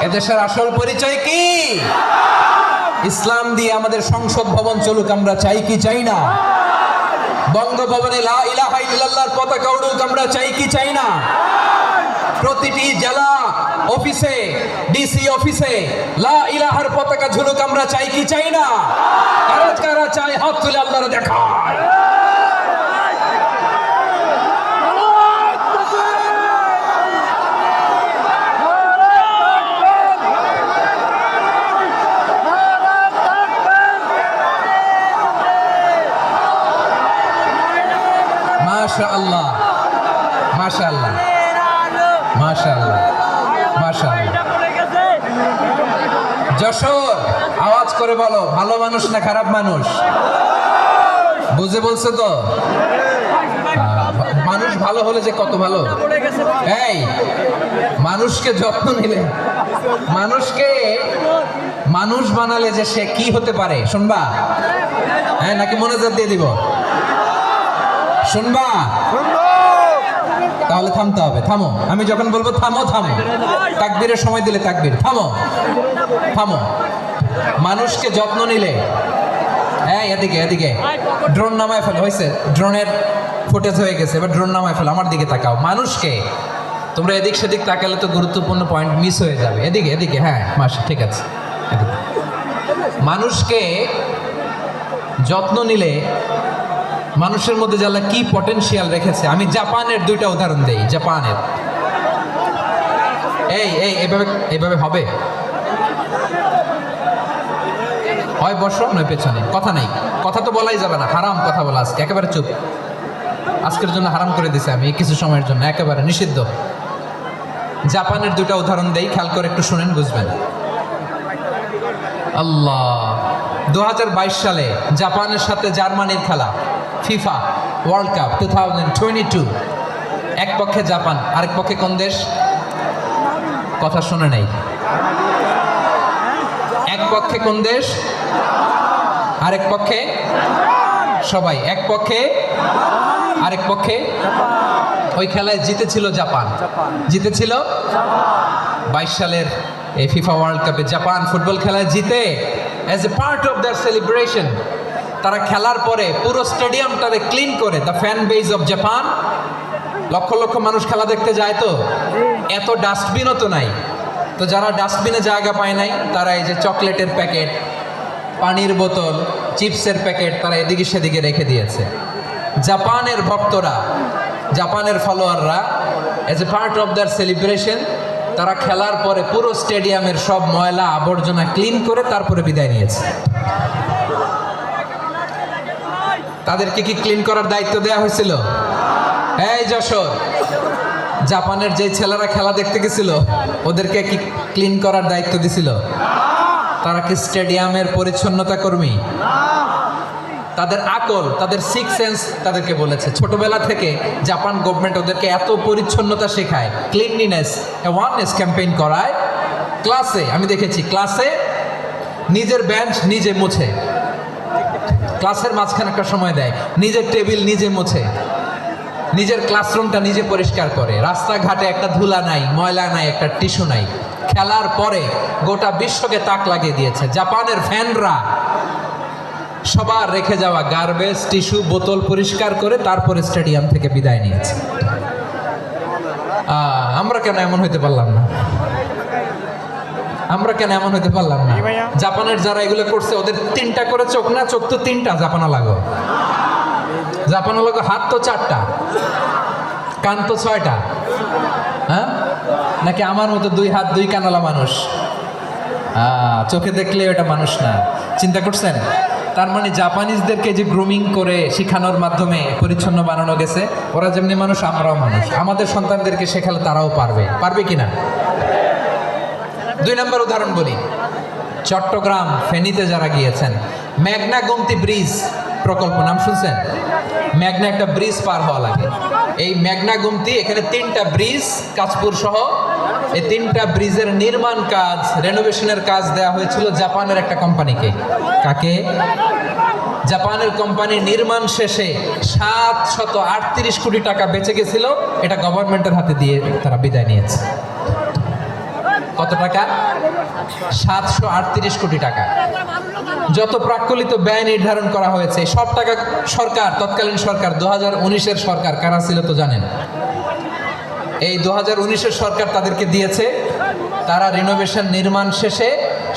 এদেশের আসল পরিচয় কি? ইসলাম দিয়ে আমাদের সংসদ ভবন চলুক, আমরা চাই কি চাই না? বঙ্গভবনে লা ইলাহা ইল্লাল্লাহর পতাকা উড়ুক, আমরা চাই কি চাই না? প্রতিটি জেলা অফিসে, ডিসি অফিসে লা ইলাহার পতাকা ঝুলুক, আমরা চাই কি চাই না? কারা কারা চাই হাত তুলে আল্লাহর দেখায়। মাশাআল্লাহ মাশাআল্লাহ মাশাআল্লাহ মাশাআল্লাহ। যশোর, আওয়াজ করে বলো, ভালো মানুষ না খারাপ মানুষ? বুঝে বলছে তো? মানুষ ভালো হলে যে কত ভালো। এই মানুষকে যত্ন নিলে, মানুষকে মানুষ বানালে যে সে কি হতে পারে শুনবা? হ্যাঁ, নাকি মনোযোগ দিয়ে দিব? শুনবা? তাহলে থামতে হবে। থামো, আমি যখন বলবো থামো থামো, তাকবীরের সময় দিলে তাকবীর। থামো থামো। মানুষকে যত্ন নিলে, হ্যাঁ এদিকে এদিকে, ড্রোন নামায় ফেলো। হয়েছে, ড্রোনের ফুটেজ হয়ে গেছে, এবার ড্রোন নামায় ফেলো। আমার দিকে তাকাও। মানুষকে, তোমরা এদিক সেদিক তাকালে তো গুরুত্বপূর্ণ পয়েন্ট মিস হয়ে যাবে। এদিকে এদিকে, হ্যাঁ মাস ঠিক আছে। এদিকে। মানুষকে যত্ন নিলে মানুষের মধ্যে যারা কি পটেনশিয়াল রেখেছে, আমি জাপানের দুইটা উদাহরণ দেই। জাপানের, এই এই এভাবে এভাবে হবে, হয় বসো নয় পেছনে, কথা নেই, কথা তো বলাই যাবে না, হারাম কথা বলা আজকে, একেবারে চুপ। আজকের জন্য হারাম করে দিছে আমি, কিছু সময়ের জন্য একেবারে নিষিদ্ধ। জাপানের দুইটা উদাহরণ দেই, খেয়াল করে একটু শুনেন, বুঝবেন। আল্লাহ, 2022 সালে জাপানের সাথে জার্মানির খেলা, ফিফা ওয়ার্ল্ড কাপ 2022। এক পক্ষে জাপান, আরেক পক্ষে কোন দেশ? কথা শুনে নাই। এক পক্ষে কোন দেশ, আরেক পক্ষে সবাই, এক পক্ষে আরেক পক্ষে। ওই খেলায় জিতেছিল জাপান, জিতেছিল 22 সালের এই ফিফা ওয়ার্ল্ড কাপে জাপান ফুটবল খেলায় জিতে, as a part of their celebration তারা খেলার পরে পুরো স্টেডিয়ামটারে ক্লিন করে, the fan base of Japan, লক্ষ লক্ষ মানুষ খেলা দেখতে যায়, তো এত ডাস্টবিনও তো নাই, তো যারা ডাস্টবিনে জায়গা পায় নাই তারা এই যে চকলেটের প্যাকেট, পানির বোতল, চিপসের প্যাকেট তারা এদিকে সেদিকে রেখে দিয়েছে। জাপানের ভক্তরা, জাপানের ফলোয়াররা, as a part of their celebration তারা খেলার পরে পুরো স্টেডিয়ামের সব ময়লা আবর্জনা ক্লিন করে তারপরে বিদায় নিয়েছে। তাদেরকে কি ক্লিন করার দায়িত্ব দেওয়া হয়েছিল? এই যশোর, জাপানের যে ছেলেরা খেলা দেখতে গেছিল ওদেরকে কি ক্লিন করার দায়িত্ব দিছিল? তারা কি স্টেডিয়ামের পরিচ্ছন্নতা কর্মী? তাদের আকল, তাদের সিক্স সেন্স তাদেরকে বলেছে। ছোটবেলা থেকে জাপান গভর্নমেন্ট ওদেরকে এত পরিচ্ছন্নতা শেখায়, ক্লিনলিনেস অ্যাওয়ারনেস ক্যাম্পেইন করায়। ক্লাসে আমি দেখেছি, ক্লাসে নিজের বেঞ্চ নিজে মুছে, ক্লাসের মাঝখানে একটা সময় দেয়, নিজের টেবিল নিজে মুছে, নিজের ক্লাসরুমটা নিজে পরিষ্কার করে, রাস্তাঘাটে একটা ধুলা নাই, ময়লা নাই, একটা টিস্যু নাই। খেলার পরে গোটা বিশ্বকে তাক লাগিয়ে দিয়েছে। জাপানের ফ্যানরা সবার রেখে যাওয়া গার্বেজ, টিস্যু, বোতল পরিষ্কার করে তারপরে স্টেডিয়াম থেকে বিদায় নিয়েছে। আমরা কেন এমন হইতে পারলাম না? আমরা কেন এমন হইতে পারলাম না? জাপানের যারা এগুলো করছে ওদের 3টা করে চোখ না, চোখ তো 3টা, জাপানা লাগো, জাপানা লাগো, হাত তো 4টা, কান তো 6টা। হ্যাঁ, নাকি আমার মতো 2 হাত 2 কানালা মানুষ? চোখে দেখলে ওটা মানুষ না। চিন্তা করছেন? তার মানে জাপানিজদেরকে যে গ্রুমিং করে শিখানোর মাধ্যমে পরিচ্ছন্ন বানানো গেছে, ওরা যেমনি মানুষ আমরাও মানুষ। আমাদের সন্তানদেরকে শেখালে তারাও পারবে, পারবে কিনা? 2 নম্বর উদাহরণ বলি। চট্টগ্রাম ফেনীতে যারা গিয়েছেন, মেঘনা গোমতী ব্রিজ প্রকল্প নাম শুনছেন? মেঘনা একটা ব্রিজ পার হওয়া লাগে। এই মেঘনা গোমতী, এখানে 3টা ব্রিজ কাঁচপুর সহ, এই 3টা ব্রিজের নির্মাণ কাজ, রেনোভেশনের কাজ দেওয়া হয়েছিল জাপানের একটা কোম্পানিকে। কাকে? জাপানের কোম্পানি। নির্মাণ শেষে 738 কোটি টাকা বেঁচে গেছিল, এটা গভর্নমেন্টের হাতে দিয়ে তারা বিদায় নিয়েছে। কত টাকা? 738 কোটি টাকা। যত প্রাক্কলিত ব্যয় নির্ধারণ করা হয়েছে সব টাকা সরকার, তৎকালীন সরকার, 2019-এর সরকার কারা ছিল তো জানেন? এই 2019-এর সরকার তাদেরকে দিয়েছে। তারা রিনোভেশন নির্মাণ শেষে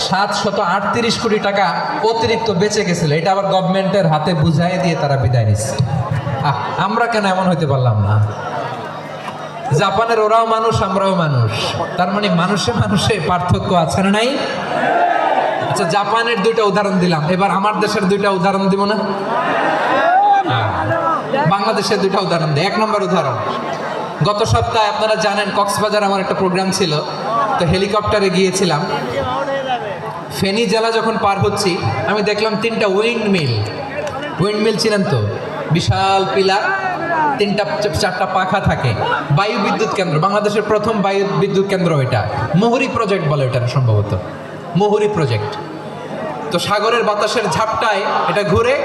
738 কোটি টাকা অতিরিক্ত বেঁচে গেছিল, এটা আবার গভর্নমেন্টের হাতে বুঝাই দিয়ে তারা বিদায় নিচ্ছে। আমরা কেন এমন হইতে পারলাম না? জাপানের ওরাও মানুষ, আমরাও মানুষ, তার মানে মানুষে মানুষে পার্থক্য আছে না নাই? আচ্ছা, জাপানের 2টা উদাহরণ দিলাম, এবার আমার দেশের 2টা উদাহরণ দিব না? বাংলাদেশের 2টা উদাহরণ দিই। 1 নম্বর উদাহরণ, গত সপ্তাহে আপনারা জানেন কক্সবাজার আমার একটা প্রোগ্রাম ছিল, তো হেলিকপ্টারে গিয়েছিলাম। ফেনী জেলা যখন পার হচ্ছি আমি দেখলাম 3টা উইন্ড মিল, উইন্ডমিল ছিলেন তো, বিশাল পিলার, 3-4টা পাখা থাকে, বায়ু বিদ্যুৎ কেন্দ্র, বাংলাদেশের প্রথম বায়ু বিদ্যুৎ কেন্দ্র এটা, মুহুরী প্রজেক্ট বলে এটা সম্ভবত, মুহুরী প্রজেক্ট। তো সাগরের বাতাসের ঝাপটায় এটা ঘুরে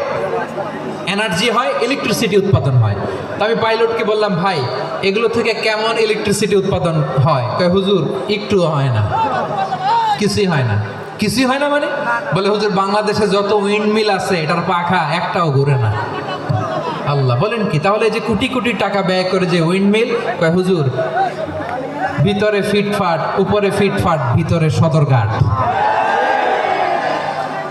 এনার্জি হয়, ইলেকট্রিসিটি উৎপাদন হয়। তো আমি পাইলটকে বললাম, ভাই এগুলো থেকে কেমন ইলেকট্রিসিটি উৎপাদন হয়? কয় হুজুর একটুও হয় না, কিছুই হয় না। কিছুই হয় না মানে? বলে হুজুর বাংলাদেশে যত উইন্ডমিল আছে এটার পাখা একটাও ঘুরে না। আল্লাহ, বলেন কি? তাহলে যে কোটি কোটি টাকা ব্যয় করে যে উইন্ডমিল, কয় হুজুর ভিতরে ফিটফাট, উপরে ফিটফাট, ভিতরে সদরঘাট।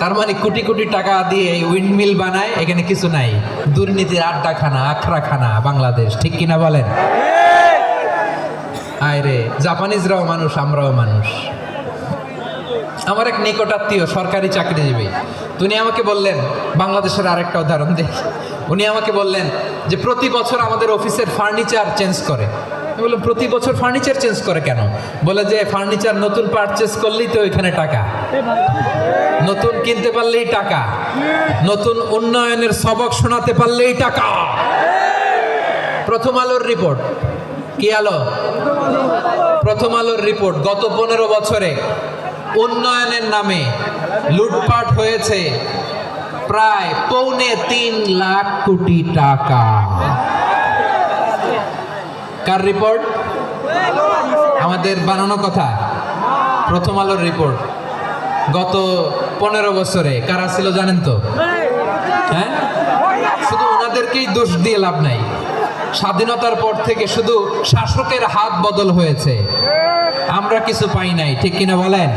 তার মানে কোটি কোটি টাকা দিয়ে এই উইন্ডমিল বানায়, এখানে কিছু নাই। দুর্নীতির আড্ডাখানা, আখড়াখানা বাংলাদেশ, ঠিক কিনা বলেন? আয় রে, জাপানিজরাও মানুষ, আমরাও মানুষ। আমার এক নিকটাত্মীয় সরকারি চাকরিজীবী, উনি আমাকে বললেন, বাংলাদেশের আরেকটা উদাহরণ দেখি। উনি আমাকে বললেন যে প্রতি বছর আমাদের অফিসের ফার্নিচার চেঞ্জ করে। আমি বললাম, প্রতি বছর ফার্নিচার চেঞ্জ করে কেন? বলে যে ফার্নিচার নতুন পারচেজ করলেই তো ওইখানে টাকা, নতুন কিনতে পারলেই টাকা, নতুন উন্নয়নের সবক শোনাতে পারলেই টাকা। প্রথম আলোর রিপোর্ট, কি আলো? প্রথম আলোর রিপোর্ট, গত 15 বছরে উন্নয়নের নামে লুটপাট হয়েছে প্রায় 3.25 লাখ কোটি টাকা। কার রিপোর্ট? আমাদের বানানো কথা। প্রথম আলোর রিপোর্ট। গত 15 বছরে কারা ছিল জানেন তো? হ্যাঁ, শুধু ওনাদেরকেই দোষ দিয়ে লাভ নাই। স্বাধীনতার পর থেকে শুধু শাসকের হাত বদল হয়েছে, আমরা কিছু পাই নাই, ঠিক কিনা বলেন?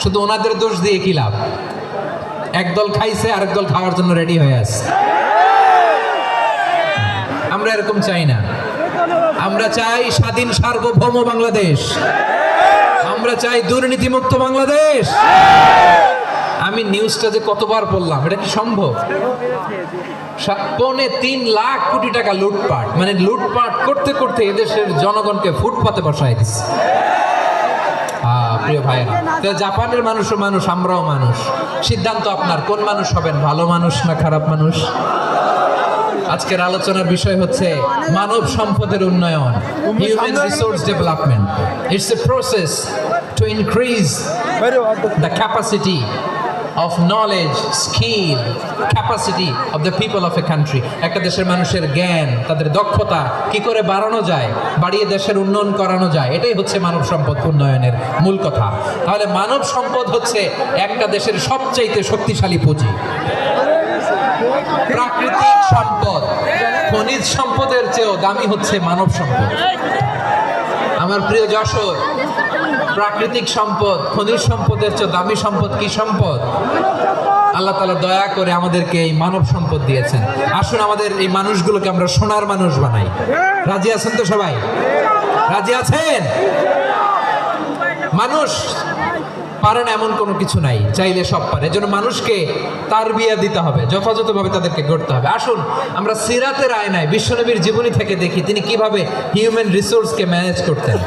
শুধু ওনাদের দোষ দিয়ে কি লাভ? একদল খাইছে, আরেক দল খাওয়ার জন্য রেডি হয়ে আছে। আমরা এরকম চাই না। আমরা চাই স্বাধীন সার্বভৌম বাংলাদেশ, আমরা চাই দুর্নীতিমুক্ত বাংলাদেশ। আমি নিউজটা যে কতবার পড়লাম, এটা কি সম্ভব? 3.25 লাখ কোটি টাকা লুটপাট, মানে লুটপাট করতে করতে এদেশের জনগণকে ফুটপাতে বসায় দিচ্ছে। প্রিয় ভাইরা, জাপানের মানুষও মানুষ, আমরাও মানুষ। সিদ্ধান্ত আপনার, কোন মানুষ হবেন, ভালো মানুষ না খারাপ মানুষ? আজকের আলোচনার বিষয় হচ্ছে মানব সম্পদের উন্নয়ন, human resource development. It's a process to increase the capacity of knowledge, skill, capacity of the people of a country. একটা দেশের মানুষের জ্ঞান, তাদের দক্ষতা কি করে বাড়ানো যায়, বাড়িয়ে দেশের উন্নয়ন করানো যায়, এটাই হচ্ছে মানব সম্পদ উন্নয়নের মূল কথা। তাহলে মানব সম্পদ হচ্ছে একটা দেশের সবচাইতে শক্তিশালী পুঁজি। প্রাকৃতিক সম্পদ, খনিজ সম্পদের চেয়েও দামি হচ্ছে মানব সম্পদ। আমার প্রিয় যশোর, প্রাকৃতিক সম্পদ, খনিজ সম্পদের চেয়ে দামি সম্পদ কি সম্পদ? আল্লাহ তাআলা দয়া করে আমাদেরকে এই মানব সম্পদ দিয়েছেন। আসুন আমাদের এই মানুষগুলোকে আমরা সোনার মানুষ বানাই। রাজি আছেন তো সবাই? রাজি আছেন? মানুষ পারে না এমন কোনো কিছু নাই, চাইলে সব পারে। এজন্য মানুষকে তারবিয়া দিতে হবে, যথাযথভাবে তাদেরকে গড়তে হবে। আসুন আমরা সিরাতের আয়নায় বিশ্বনবীর জীবনী থেকে দেখি তিনি কিভাবে হিউম্যান রিসোর্সকে ম্যানেজ করতেন।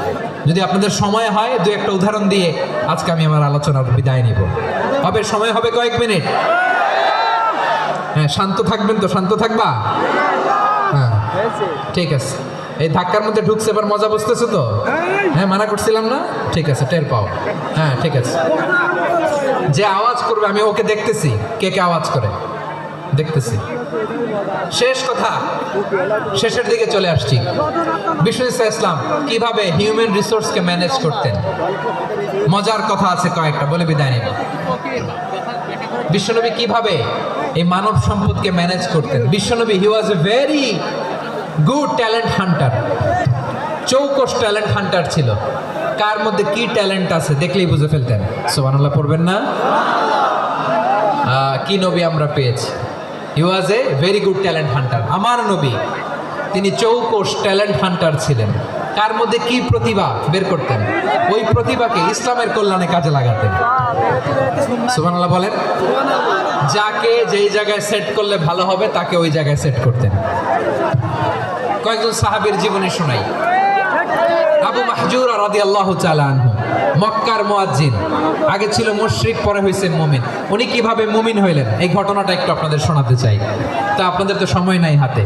যদি আপনাদের সময় হয়, দু একটা উদাহরণ দিয়ে আজকে আমি আমার আলোচনার বিদায় নিব। হবে সময় হবে কয়েক মিনিট? হ্যাঁ, শান্ত থাকবেন তো? শান্ত থাকবা? হ্যাঁ, ঠিক আছে। এই ধাক্কার মধ্যে ঢুকছে, এবার মজা বুঝতেছে তো? হ্যাঁ, মানা করছিলাম না? ঠিক আছে, টের পাও। হ্যাঁ, ঠিক আছে। যে আওয়াজ করবে আমি ওকে দেখতেছি, কে কে আওয়াজ করে দেখতেছি। শেষ কথা, শেষের দিকে চলে আসছি। বিষ্ণু ইসলাম কিভাবে হিউম্যান রিসোর্সকে ম্যানেজ করতেন, মজার কথা আছে কয়েকটা, বলে বিদায় নেব। বিশ্বনবী কিভাবে এই মানব সম্পদকে ম্যানেজ করতেন? বিশ্বনবী he was a very good talent hunter, চৌকস ট্যালেন্ট হান্টার ছিল। কার মধ্যে কি ট্যালেন্ট আছে দেখলেই বুঝে ফেলতেন। সুবহানাল্লাহ পড়বেন না? কি নবী আমরা পেয়েছি! He was a very good talent hunter. আমার নবী তিনি চৌকস ট্যালেন্ট হান্টার ছিলেন। কার মধ্যে কি প্রতিভা বের করতেন, ওই প্রতিভাকে ইসলামের কল্যাণে কাজে লাগাতেন। সুবহানাল্লাহ বলেন। যাকে যেই জায়গায় সেট করলে ভালো হবে তাকে ওই জায়গায় সেট করতেন। কয়েকজন সাহাবীর জীবনী শোনাই। আবু মাহজুরা রাদিয়াল্লাহু তাআলা আনহু, মক্কার মুয়াজ্জিন, আগে ছিল মুশরিক পরে হয়েছেন মুমিন। উনি কিভাবে মুমিন হইলেন এই ঘটনাটা একটু আপনাদের শোনাতে চাই। তো আপনাদের তো সময় নাই হাতে,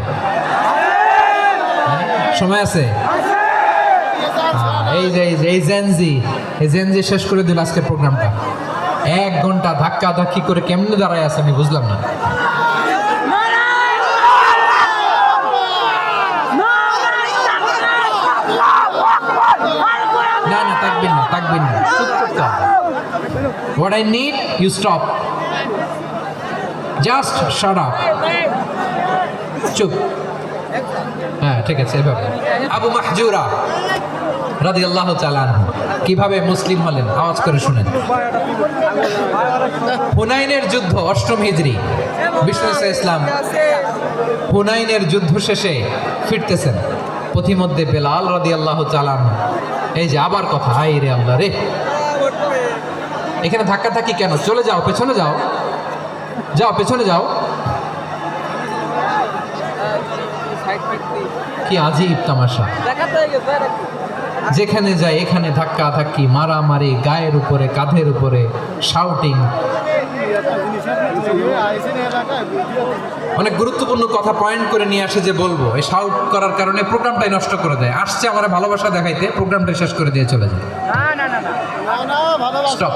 সময় আছে? এই জেনজি শেষ করে দিল আজকের প্রোগ্রামটা। 1 ঘন্টা ধাক্কা ধাক্কি করে কেমনে দাঁড়ায় আছে আমি বুঝলাম না। না না, তাকবির না, চুপ করতে হবে। What I need, you stop. Just shut up. চুপ। হ্যাঁ ঠিক আছে, এভাবে। আবু মাহজুরা রাদিয়াল্লাহু তাআলা আনহু কিভাবে মুসলিম হলেন আওয়াজ করে শুনেন। হুনাইনের যুদ্ধ 8ম হিজরি, বিষ্ণু ইসলাম হুনাইনের যুদ্ধ শেষে ফিরতেছেন। পথিমধ্যে বেলাল রাদিয়াল্লাহু তাআলা আনহু, এই যে আবার কথা, হাই রে আল্লাহ রে, এখানে ধাক্কা ধাক্কি কেন? চলে যাও, পেছনে যাও, পেছনে যাও। কি আজীব তামাশা! যেখানে যায় এখানে ধাক্কা ধাক্কি, মারামারি, গায়ের উপরে, কাঁধের উপরে, শাউটিং। অনেক গুরুত্বপূর্ণ কথা পয়েন্ট করে নিয়ে আসে যে বলবো, এই শাউট করার কারণে প্রোগ্রামটাই নষ্ট করে দেয়। আসছে আমার ভালোবাসা দেখাইতে, প্রোগ্রামটা শেষ করে দিয়ে চলে যায়। স্টপ,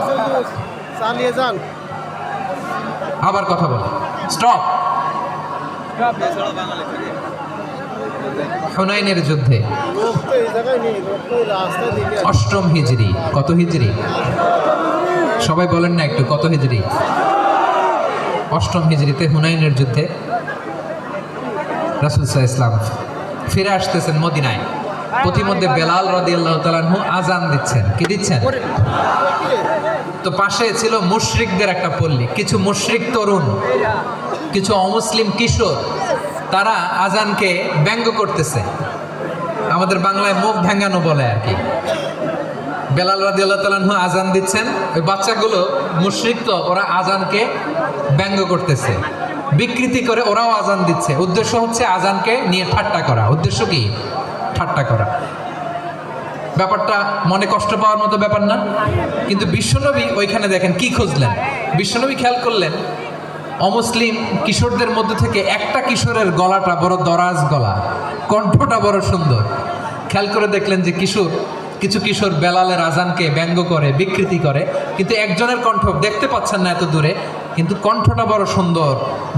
আবার কথা বলো, স্টপ। হুনাইনের যুদ্ধে 8ম হিজরি, কত হিজরি সবাই বলেন না একটু, কত হিজরি? 8ম হিজরিতে হুনাইনের যুদ্ধে রাসূল সাল্লাল্লাহু আলাইহি ওয়াসাল্লাম ফিরে আসতেছেন মদিনায়। পথিমধ্যে বেলাল রাদিয়াল্লাহু তাআলা আনহু আজান দিচ্ছেন। কি দিচ্ছেন? তো পাশে ছিল মুশরিকদের একটা পল্লী, কিছু মুশরিক তরুণ, কিছু অমুসলিম কিশোর, তারা আজানকে ব্যঙ্গ করতেছে। আমাদের বাংলায় মুখ ভেঙ্গানো বলে আর কি। বেলাল রাদিয়াল্লাহু তাআলা আনহু আজান দিচ্ছেন, ওই বাচ্চাগুলো মুশরিক, তো ওরা আজানকে ব্যঙ্গ করতেছে, বিকৃতি করে ওরাও আজান দিচ্ছে। উদ্দেশ্য হচ্ছে আজানকে নিয়ে ঠাট্টা করা। উদ্দেশ্য কি? ঠাট্টা করা। ব্যাপারটা মনে কষ্ট পাওয়ার মতো ব্যাপার না? কিন্তু বিশ্বনবী ওইখানে দেখেন কি খুঁজলেন। বিশ্বনবী খেয়াল করলেন অমুসলিম কিশোরদের মধ্যে থেকে একটা কিশোরের গলাটা বড় দরাজ গলা, কণ্ঠটা বড় সুন্দর। খেয়াল করে দেখলেন যে কিছু কিশোর বেলালের আজানকে ব্যঙ্গ করে, বিকৃতি করে, কিন্তু একজনের কণ্ঠ দেখতে পাচ্ছেন না এত দূরে, কিন্তু কণ্ঠটা বড় সুন্দর,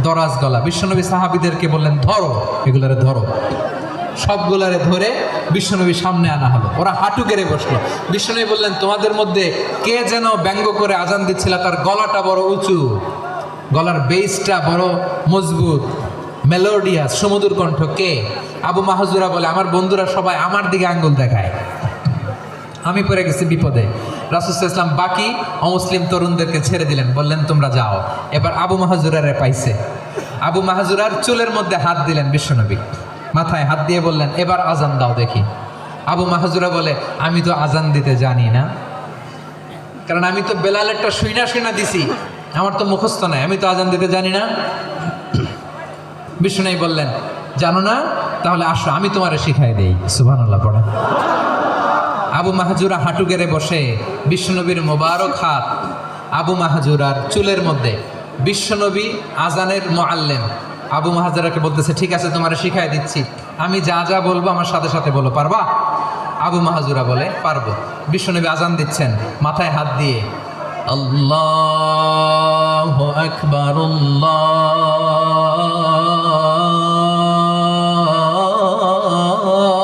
দরাজ গলা। বিশ্বনবী সাহাবীদেরকে বললেন, ধরো এগুলারে, ধরো। সবগুলারে ধরে বিশ্বনবীর সামনে আনা হলো। ওরা হাঁটু গেড়ে বসলো। বিশ্বনবী বললেন, তোমাদের মধ্যে কে যেন ব্যঙ্গ করে আজান দিচ্ছিল, তার গলাটা বড় উঁচু, গলার বেসটা বড় মজবুত, মেলোডিয়াস, সুমধুর কণ্ঠ। কে? আবু মাহজুরা বলে, আমার বন্ধুরা সবাই আমার দিকে আঙ্গুল দেখায়, আমি পড়ে গেছি বিপদে। রাসূল সাল্লাল্লাহু আলাইহি ওয়াসাল্লাম বাকি অমুসলিম তরুণদেরকে ছেড়ে দিলেন, বললেন তোমরা যাও। এবার আবু মাহজুরারে পাইছে। আবু মাহজুরার চুলের মধ্যে হাত দিলেন বিশ্বনবী, মাথায় হাত দিয়ে বললেন, এবার আজান দাও দেখি। আবু মাহজুরা বলে, আমি তো আজান দিতে জানি না, কারণ আমি তো বেলালেরটা শুইনা দিছি, আমার তো মুখস্থ নাই, আমি তো আজান দিতে জানি না। বিশ্বনবী বললেন, জানো না? তাহলে আসো, আমি তোমারে শিখাই দেই। সুবহানাল্লাহ পড়া। আবু মাহজুরা হাঁটু গেড়ে বসে, বিশ্বনবীর মোবারক হাত আবু মাহজুরার চুলের মধ্যে। বিশ্বনবী আজানের মুআল্লিম আবু মাহজুরাকে বলতেছে, ঠিক আছে তোমারে শিখাই দিচ্ছি, আমি যা যা বলবো আমার সাথে সাথে বলো, পারবা? আবু মাহজুরা বলে, পারবো। বিশ্বনবী আজান দিচ্ছেন, মাথায় হাত দিয়ে, আল্লাহু আকবার,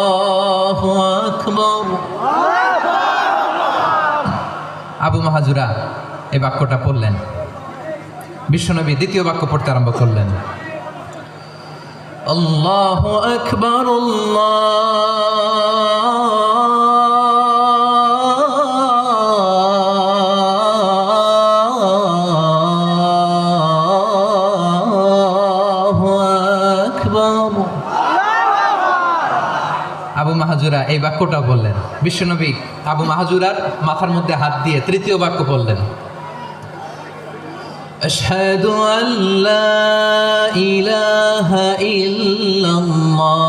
আল্লাহু আকবার। আবু মাহজুরা এই বাক্যটা পড়লেন। বিশ্বনবী দ্বিতীয় বাক্য পড়তে আরম্ভ করলেন, আল্লাহু আকবার, আল্লাহু আকবার। আবু মাহজুরা এই বাক্যটা বললেন। বিশ্বনবী আবু মাহজুরার মাথার মধ্যে হাত দিয়ে তৃতীয় বাক্য বললেন, আশহাদু আল্লা ইলাহা ইল্লাল্লাহ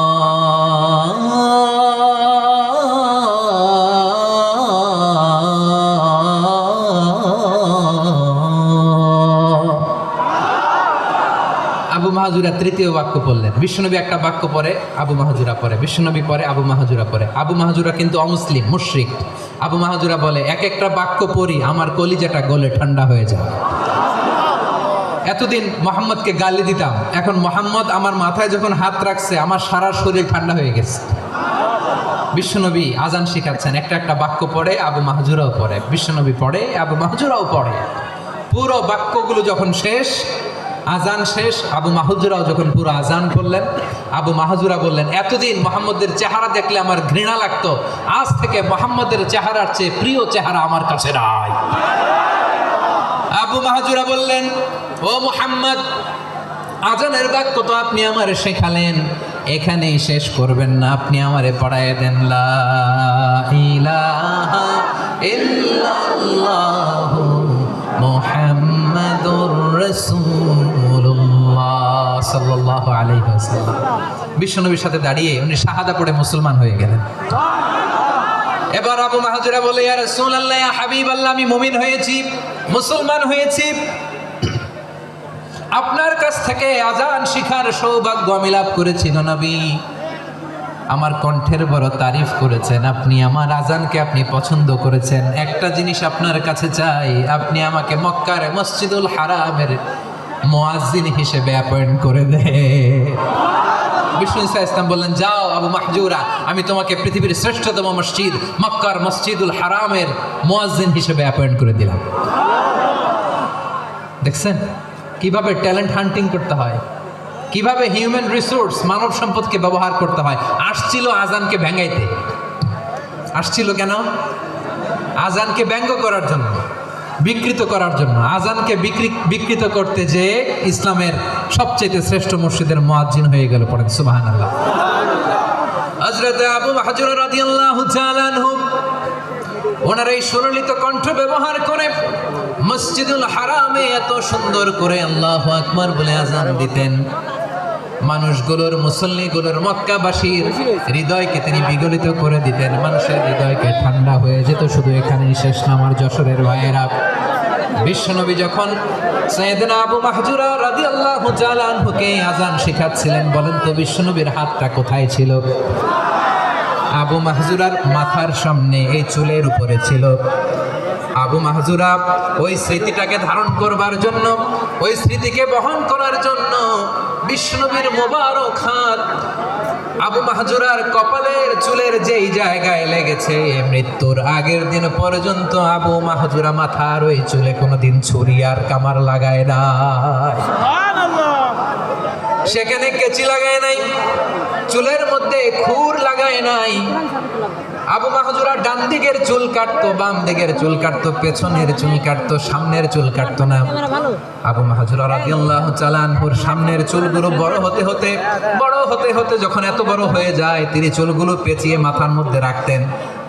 মাহাজুরা তৃতীয় বাক্য পড়লেন। বিশ্বনবী একটা বাক্য পরে আবু মাহাজুরা পরে, বিশ্বনবী পরে আবু মাহাজুরা পরে। আবু মাহাজুরা কিন্তু অমুসলিম, মুশরিক। আবু মাহাজুরা বলে, এক একটা বাক্য পড়ি আমার কলিজাটা গলে ঠান্ডা হয়ে যায়। এতদিন মোহাম্মদকে গালি দিতাম, এখন মোহাম্মদ আমার মাথায় যখন হাত রাখছে আমার সারা শরীর ঠান্ডা হয়ে গেছে। বিশ্বনবী আজান শিখাচ্ছেন, একটা একটা বাক্য পড়ে আবু মাহাজুরাও পড়ে, বিশ্বনবী পড়ে আবু মাহাজুরাও পড়ে। পুরো বাক্যগুলো যখন শেষ, আজান শেষ, আবু মাহাজুরাও যখন পুরো আজান করলেন, আবু মাহাজুরা বললেন, এতদিন মোহাম্মদের চেহারা দেখলে আমার ঘৃণা লাগতো, আজ থেকে মোহাম্মদের চেহারার চেয়ে প্রিয় চেহারা আমার কাছে নাই। আবু মাহাজুরা বললেন, ও মুহাম্মদ, আজানের বাক্য তো আপনি আমারে শেখালেন, এখানেই শেষ করবেন না, আপনি আমারে পড়ায় দেন লা ইলাহা ইল্লাল্লাহু মুহাম্মাদুর রাসূলুল্লাহ সাল্লাল্লাহু আলাইহি ওয়াসাল্লাম। বিশ্বনবীর সাথে দাঁড়িয়ে উনি শাহাদা পড়ে মুসলমান হয়ে গেলেন। এবার আবু মাহাজুরা বলে, ইয়া রাসূলুল্লাহ, ইয়া হাবিবাল্লাহ, আমি মুমিন হয়েছি, মুসলমান হয়েছি, আপনার কাছ থেকে আজান শিখার সৌভাগ্য আমি লাভ করেছি নবী। আমার কণ্ঠের বড় তারিফ করেছেন, আপনি আমার আজানকে আপনি পছন্দ করেছেন। একটা জিনিস আপনার কাছে চাই, আপনি আমাকে মক্কার মসজিদুল হারামের মুয়াজ্জিন হিসেবে অ্যাপয়েন্ট করে দেন। বিষ্ণু ইসলাম বললেন, যাও আবু মাহজুরা, আমি তোমাকে পৃথিবীর শ্রেষ্ঠতম মসজিদ মক্কার মসজিদুল হারামের মুয়াজ্জিন হিসেবে অ্যাপয়েন্ট করে দিলাম। দেখছেন কিভাবে ট্যালেন্ট হান্টিং করতে হয়, কিভাবে হিউম্যান রিসোর্স মানব সম্পদকে ব্যবহার করতে হয়। আসছিল আজানকে ভেঙাইতে, আসছিল কেন? আজানকে ব্যঙ্গ করার জন্য, বিকৃত করার জন্য। আজানকে বিকৃত করতে যে ইসলামের সবচেয়ে শ্রেষ্ঠ মসজিদের মুয়াজ্জিন হয়ে গেল। পড়েন সুবহানাল্লাহ। হযরত আবু মাহজুরা রাদিয়াল্লাহু তাআলা আনহু ওনার এই সুললিত কণ্ঠ ব্যবহার করে মসজিদুল হারামে এত সুন্দর করে আল্লাহু আকবার বলে আজান দিতেন, মানুষগুলোর, মুসল্লিগুলোর, মক্কাবাসীর হৃদয়কে তিনি বিগলিত করে দিতেন, মানুষের হৃদয়কে ঠান্ডা হয়ে যেত। শুধু এখানেই শেষ না আমার যশোরের ভাইয়েরা। বিশ্বনবী যখন সাইয়েদনা আবু মাহজুরা রাদিয়াল্লাহু তাআলা আনহুকে আজান শেখাচ্ছিলেন, বলেন তো বিশ্বনবীর হাতটা কোথায় ছিল? আবু মাহজুরার মাথার সামনে, এই চুলের উপরে ছিল। আবু মাহজুরা ওই স্মৃতিটাকে ধারণ করবার জন্য, ওই স্মৃতিকে বহন করার জন্য বিশ্বনবীর মোবারক হাত আবু মাহজুরার কপালের চুলের যেই জায়গায় লেগেছে, মৃত্যুর আগের দিন পর্যন্ত আবু মাহজুরা মাথার ওই চুলে কোনোদিন ছুরি আর কামার লাগায় নাই, সেখানে কেচি লাগায় নাই, চুলের মধ্যে খুর লাগায় নাই। আবু মাহজুরা ডান দিকের চুল কাটতো, বাম দিকের চুল কাটতো, পেছনের চুল কাটতো, সামনের চুল কাটতো না। আবু মাহজুরা রাদিয়াল্লাহু তাআলা আনহুর সামনের চুলগুলো বড় হতে হতে যখন এত বড় হয়ে যায়, তিনি চুলগুলো পেঁচিয়ে মাথার মধ্যে রাখতেন,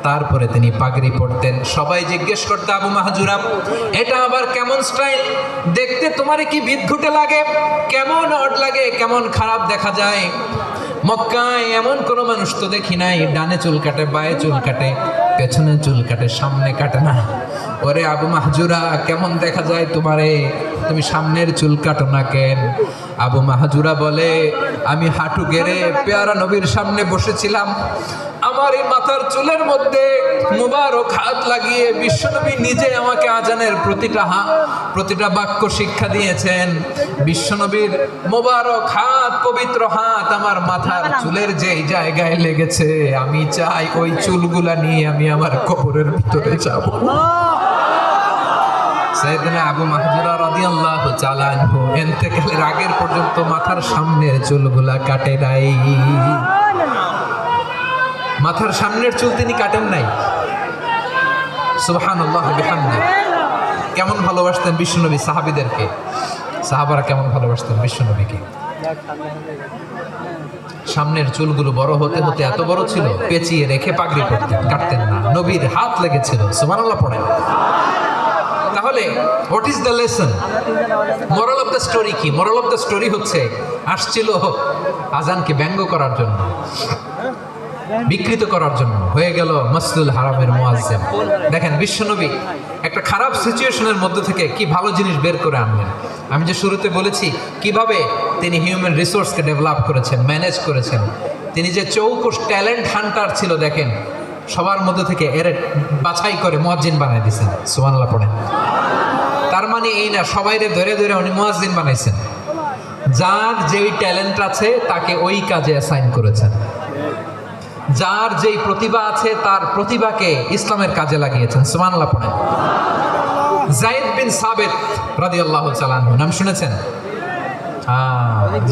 তারপরে তিনি পাগড়ি পরতেন। সবাই জিজ্ঞেস করতে, আবু মাহজুরা, এটা আবার কেমন স্টাইল? দেখতে তোমার কি বিদঘুটে লাগে? কেমন অড লাগে? কেমন খারাপ দেখা যায়? মক্কায় এমন কোনো মানুষ তো দেখি নাই, ডানে চুল কাটে, বায়ে চুল কাটে, পেছনে চুল কাটে, সামনে কাটে না। ওরে আবু মাহজুরা, কেমন দেখা যায় তোমারে? তুমি সামনের চুল কাটো না কেন? আবু মাহজুরা বলে, আমি হাঁটু গেড়ে পেয়ারা নবীর সামনে বসেছিলাম, আমার এই মাথার চুলের মধ্যে মুবারক হাত লাগিয়ে বিশ্বনবী নিজে আমাকে আজানের প্রতিটা বাক্য শিক্ষা দিয়েছেন। বিশ্বনবীর মুবারক হাত, পবিত্র হাত আমার মাথার চুলের যেই জায়গায় লেগেছে, আমি চাই ওই চুলগুলা নিয়ে আমি আমার কবরের ভিতরে যাব। সাইয়েদনা আবু মাহজুরা রাদিয়াল্লাহু তাআলা আনহু ইন্তেকালের আগের পর্যন্ত মাথার সামনের চুলগুলা কাটে নাই। মাথার সামনের চুল তিনি কাটেন নাই। সুবহানাল্লাহ বিহামদি। কেমন ভালোবাসতেন বিশ্বনবী সাহাবীদেরকে, সাহাবারা কেমন ভালোবাসতেন বিশ্বনবীকে। সামনের চুলগুলো বড় হতে হতে এত বড় ছিল, পেঁচিয়ে রেখে পাগড়ি পরতেন, কাটতেন না। নবীর হাত লেগেছিল। সুবহানাল্লাহ পড়েন। তাহলে what is the lesson? Moral of the story কি? মোরাল অফ দ্য স্টোরি হচ্ছে, আসছিল আজানকে ব্যঙ্গ করার জন্য, বিকৃত করার জন্য, হয়ে গেল মসজিদুল হারামের মুয়াজ্জিন। দেখেন বিশ্বনবী একটা খারাপ সিচুয়েশনের মধ্যে থেকে কি ভালো জিনিস বের করে আনলেন। আমি যে শুরুতে বলেছি কিভাবে তিনি হিউম্যান রিসোর্সকে ডেভেলপ করেছেন, ম্যানেজ করেছেন। তিনি যে চৌকুশ ট্যালেন্ট হান্টার ছিল, দেখেন সবার মধ্যে থেকে এর বাছাই করে মুয়াজ্জিন বানাই দিয়েছেন। সুবহানাল্লাহ পড়েন। তার মানে এই না সবাইরে ধরে ধরে উনি মুয়াজ্জিন বানাইছেন। যার যেই ট্যালেন্ট আছে তাকে ওই কাজে অ্যাসাইন করেছেন। যার যেই প্রতিভা আছে তার প্রতিভাকে ইসলামের কাজে লাগিয়েছেন। সুবহানাল্লাহ পড়েন। যায়েদ বিন সাবিত রাদিয়াল্লাহু তাআলা আনহু নাম শুনেছেন?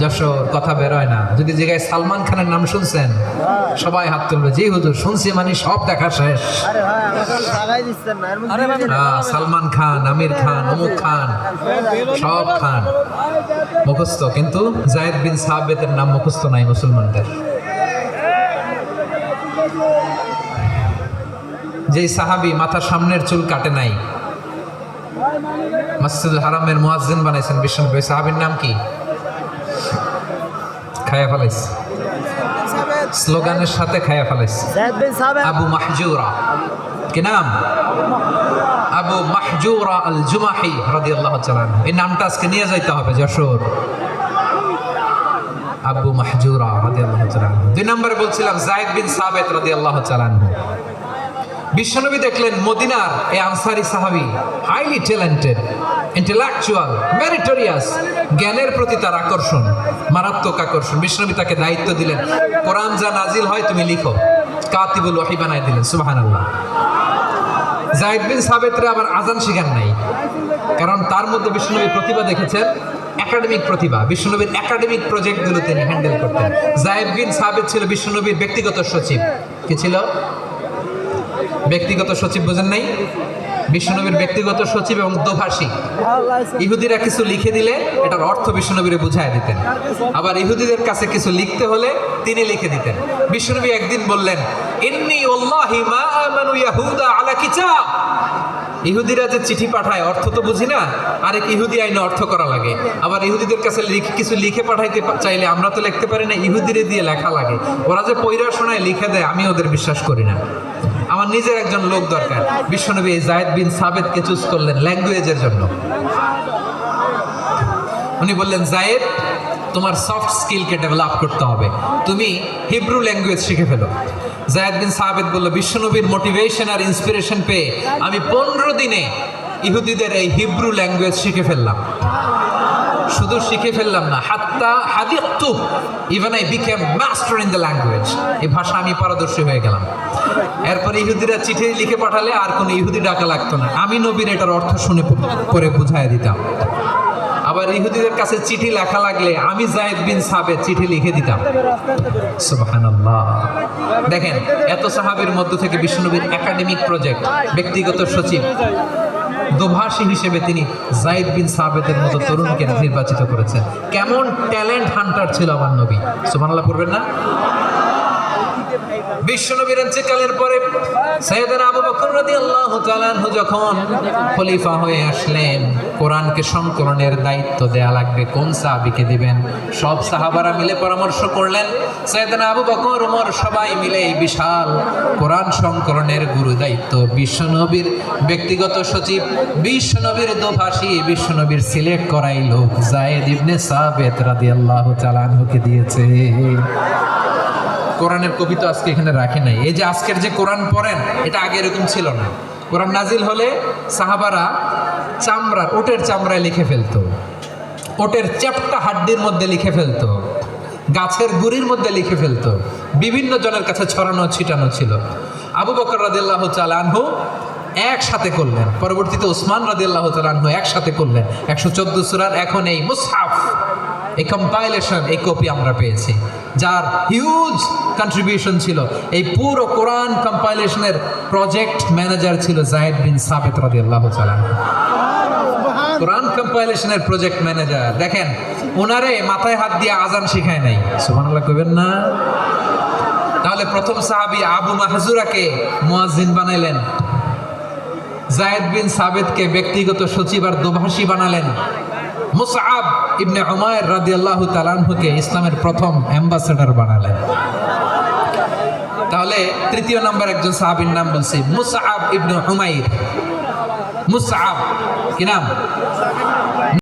যশোর কথা বের হয় না। যদি জায়গায় সালমান খানের নাম শুনছেন সবাই হাত তুলবে, জি হুজুর শুনছি, মানে সব দেখা শেষ। সালমান খান, আমির খান, অমুক খান, সব খান মুখস্থ, কিন্তু যায়েদ বিন সাবিতের নাম মুখস্থ নাই মুসলমানদের। যেই সাহাবী মাথার সামনের চুল কাটে নাই, মসজিদুল হারামের মুয়াজ্জিন বানাইছেন বিশ্বনবী, সাহাবীর নাম কি? খায়া ফেলাইছে, স্লোগানের সাথে খায়া ফেলাইছে। আবু মাহজুরা, কি নাম? আবু মাহজুরা আল জুমাহি রাদিয়াল্লাহু তাআলা। এই নামটা আজকে নিয়ে যাইতে হবে যশোর। আবু মাহজুরা রাদিয়াল্লাহু তাআলা। দুই নম্বরে বলছিলাম যায়েদ বিন সাবিত রাদিয়াল্লাহু তাআলা। বিশ্বনবী দেখলেন মদিনার এই আনসারী সাহাবী হাইলি ট্যালেন্টেড, ইন্টেলেকচুয়াল, মেরিটোরিয়াস, জ্ঞানের প্রতি তার আকর্ষণ, মারাত্মক আকর্ষণ। বিশ্বনবী তাকে দায়িত্ব দিলেন, কোরআন যা নাজিল হয় তুমি লিখো, কাতিবুল ওহী বানায় দিলেন। সুবহানাল্লাহ। যায়েদ বিন সাবিতরে আবার আজান শিখান নাই, কারণ তার মধ্যে বিশ্বনবী প্রতিভা দেখেছেন, একাডেমিক প্রতিভা। বিশ্বনবীর একাডেমিক প্রজেক্টগুলো তিনি হ্যান্ডেল করতেন। যায়েদ বিন সাবিত ছিল বিশ্বনবীর ব্যক্তিগত সচিব। কি ছিল? ব্যক্তিগত সচিব। বোঝেন নাই? বিশ্বনবীর ব্যক্তিগত সচিব এবং দোভাষী। ইহুদিরা কিছু লিখে দিলে এটার অর্থ বিশ্বনবীরে বুঝায় দিতেন, আবার ইহুদিদের কাছে কিছু লিখতে হলে তিনি লিখে দিতেন। বিশ্বনবী একদিন বললেন, ইন্নী ওয়াল্লাহি মা আমানু ইয়াহুদা আলা কিতাব। ইহুদিরা যে চিঠি পাঠায় অর্থ তো বুঝি না, আরেক ইহুদি আইনে অর্থ করা লাগে। আবার ইহুদিদের কাছে কিছু লিখে পাঠাইতে চাইলে আমরা তো লিখতে পারি না, ইহুদিরে দিয়ে লেখা লাগে। ওরা যে পয়রা শোনায় লিখে দেয়, আমি ওদের বিশ্বাস করি না। আমার নিজের একজন লোক দরকার। বিশ্বনবী এই যায়েদ বিন সাবিতকে চুজ করলেন ল্যাঙ্গুয়েজের জন্য। উনি বললেন, যায়েদ তোমার সফট স্কিলকে ডেভেলপ করতে হবে, তুমি হিব্রু ল্যাঙ্গুয়েজ শিখে ফেলো। যায়েদ বিন সাবিত বলল, বিশ্বনবীর মোটিভেশন আর ইন্সপিরেশন পেয়ে আমি 15 দিনে ইহুদিদের এই হিব্রু ল্যাঙ্গুয়েজ শিখে ফেললাম। শুধু শিখে ফেললাম না, হাত্তা হাদিকতু, even I became master in the language. এই ভাষা আমি পারদর্শী হয়ে গেলাম। এরপর ইহুদিরা চিঠি লিখে পাঠালে আর কোনো ইহুদি ডাকা লাগতো না, আমি নবীর এটার অর্থ শুনে পরে বুঝাই দিতাম। আবার ইহুদিদের কাছে চিঠি লেখা লাগলে আমি যায়েদ বিন সাবিত চিঠি লিখে দিতাম। সুবহানাল্লাহ। দেখেন, এত সাহাবীর মধ্য থেকে বিশ্বনবীর একাডেমিক প্রজেক্ট, ব্যক্তিগত সচিব, দোভাষী হিসেবে তিনি যায়েদ বিন সাবিতের মতো তরুণকে নির্বাচিত করেছেন। কেমন ট্যালেন্ট হান্টার ছিল আমার নবী। সুবহানাল্লাহ পড়বেন না? বিশ্বনবীর ইন্তেকালের পরে সাইয়েদনা আবু বকর রাদিয়াল্লাহু তাআলা আনহু যখন খলিফা হয়ে আসলেন, কোরআনকে সংকলনের দায়িত্ব দেয়া লাগবে, কোন সাহাবীকে দিবেন? সব সাহাবারা মিলে পরামর্শ করলেন। সাইয়েদনা আবু বকর, ওমর সবাই মিলে এই বিশাল কোরআন সংকলনের গুরু দায়িত্ব বিশ্বনবীর ব্যক্তিগত সচিব, বিশ্বনবীর দোভাষী, বিশ্বনবীর সিলেক্ট করাই লোক যায়েদ ইবনে সাবিত রাদিয়াল্লাহু তাআলা আনহুকে দিয়েছে। কোরআনের কবিতা আজকে এখানে রাখে নাই। এই যে আজকের যে কোরআন পড়েন, এটা আগে এরকম ছিল না। কোরআন নাজিল হলে সাহাবারা চামড়ার, ওটের চামড়ায় লিখে ফেলতো, ওটের চ্যাপ্টা হাড্ডির মধ্যে লিখে ফেলতো, গাছের গুড়ির মধ্যে লিখে ফেলতো, বিভিন্ন জনের কাছে ছড়ানো ছিটানো ছিল। আবু বকর রাদিয়াল্লাহু তাআলা আনহু একসাথে করলেন, পরবর্তীতে উসমান রাদিয়াল্লাহু তাআলা আনহু একসাথে করলেন। 114 সূরার এখন এই মুসহাফ, এই কম্পাইলেশন, এই কপি আমরা পেয়েছি, যার হিউজ কন্ট্রিবিউশন ছিল। এই পুরো কোরআন কম্পাইলেশনের প্রজেক্ট ম্যানেজার ছিল যায়েদ বিন সাবিত রাদিয়াল্লাহু তাআলা। কোরআন কম্পাইলেশনের প্রজেক্ট ম্যানেজার। দেখেন, ওনারে মাথায় হাত দিয়ে আজান শিখায় নাই। সুবহানাল্লাহ কইবেন না? তাহলে প্রথম সাহাবী আবু মাহজুরাকে মুয়াজ্জিন বানাইলেন, যায়েদ বিন সাবিতকে ব্যক্তিগত সচিব আর দোভাষী বানালেন, মুসআব ইবনে উমাইর রাদিয়াল্লাহু তাআলা আনহুকে ইসলামের প্রথম অ্যাম্বাসেডর বানালেন। তাহলে তৃতীয় নম্বর একজন সাহাবীর নাম বলছি, মুসআব ইবনে উমাইর। মুসআব কি নাম?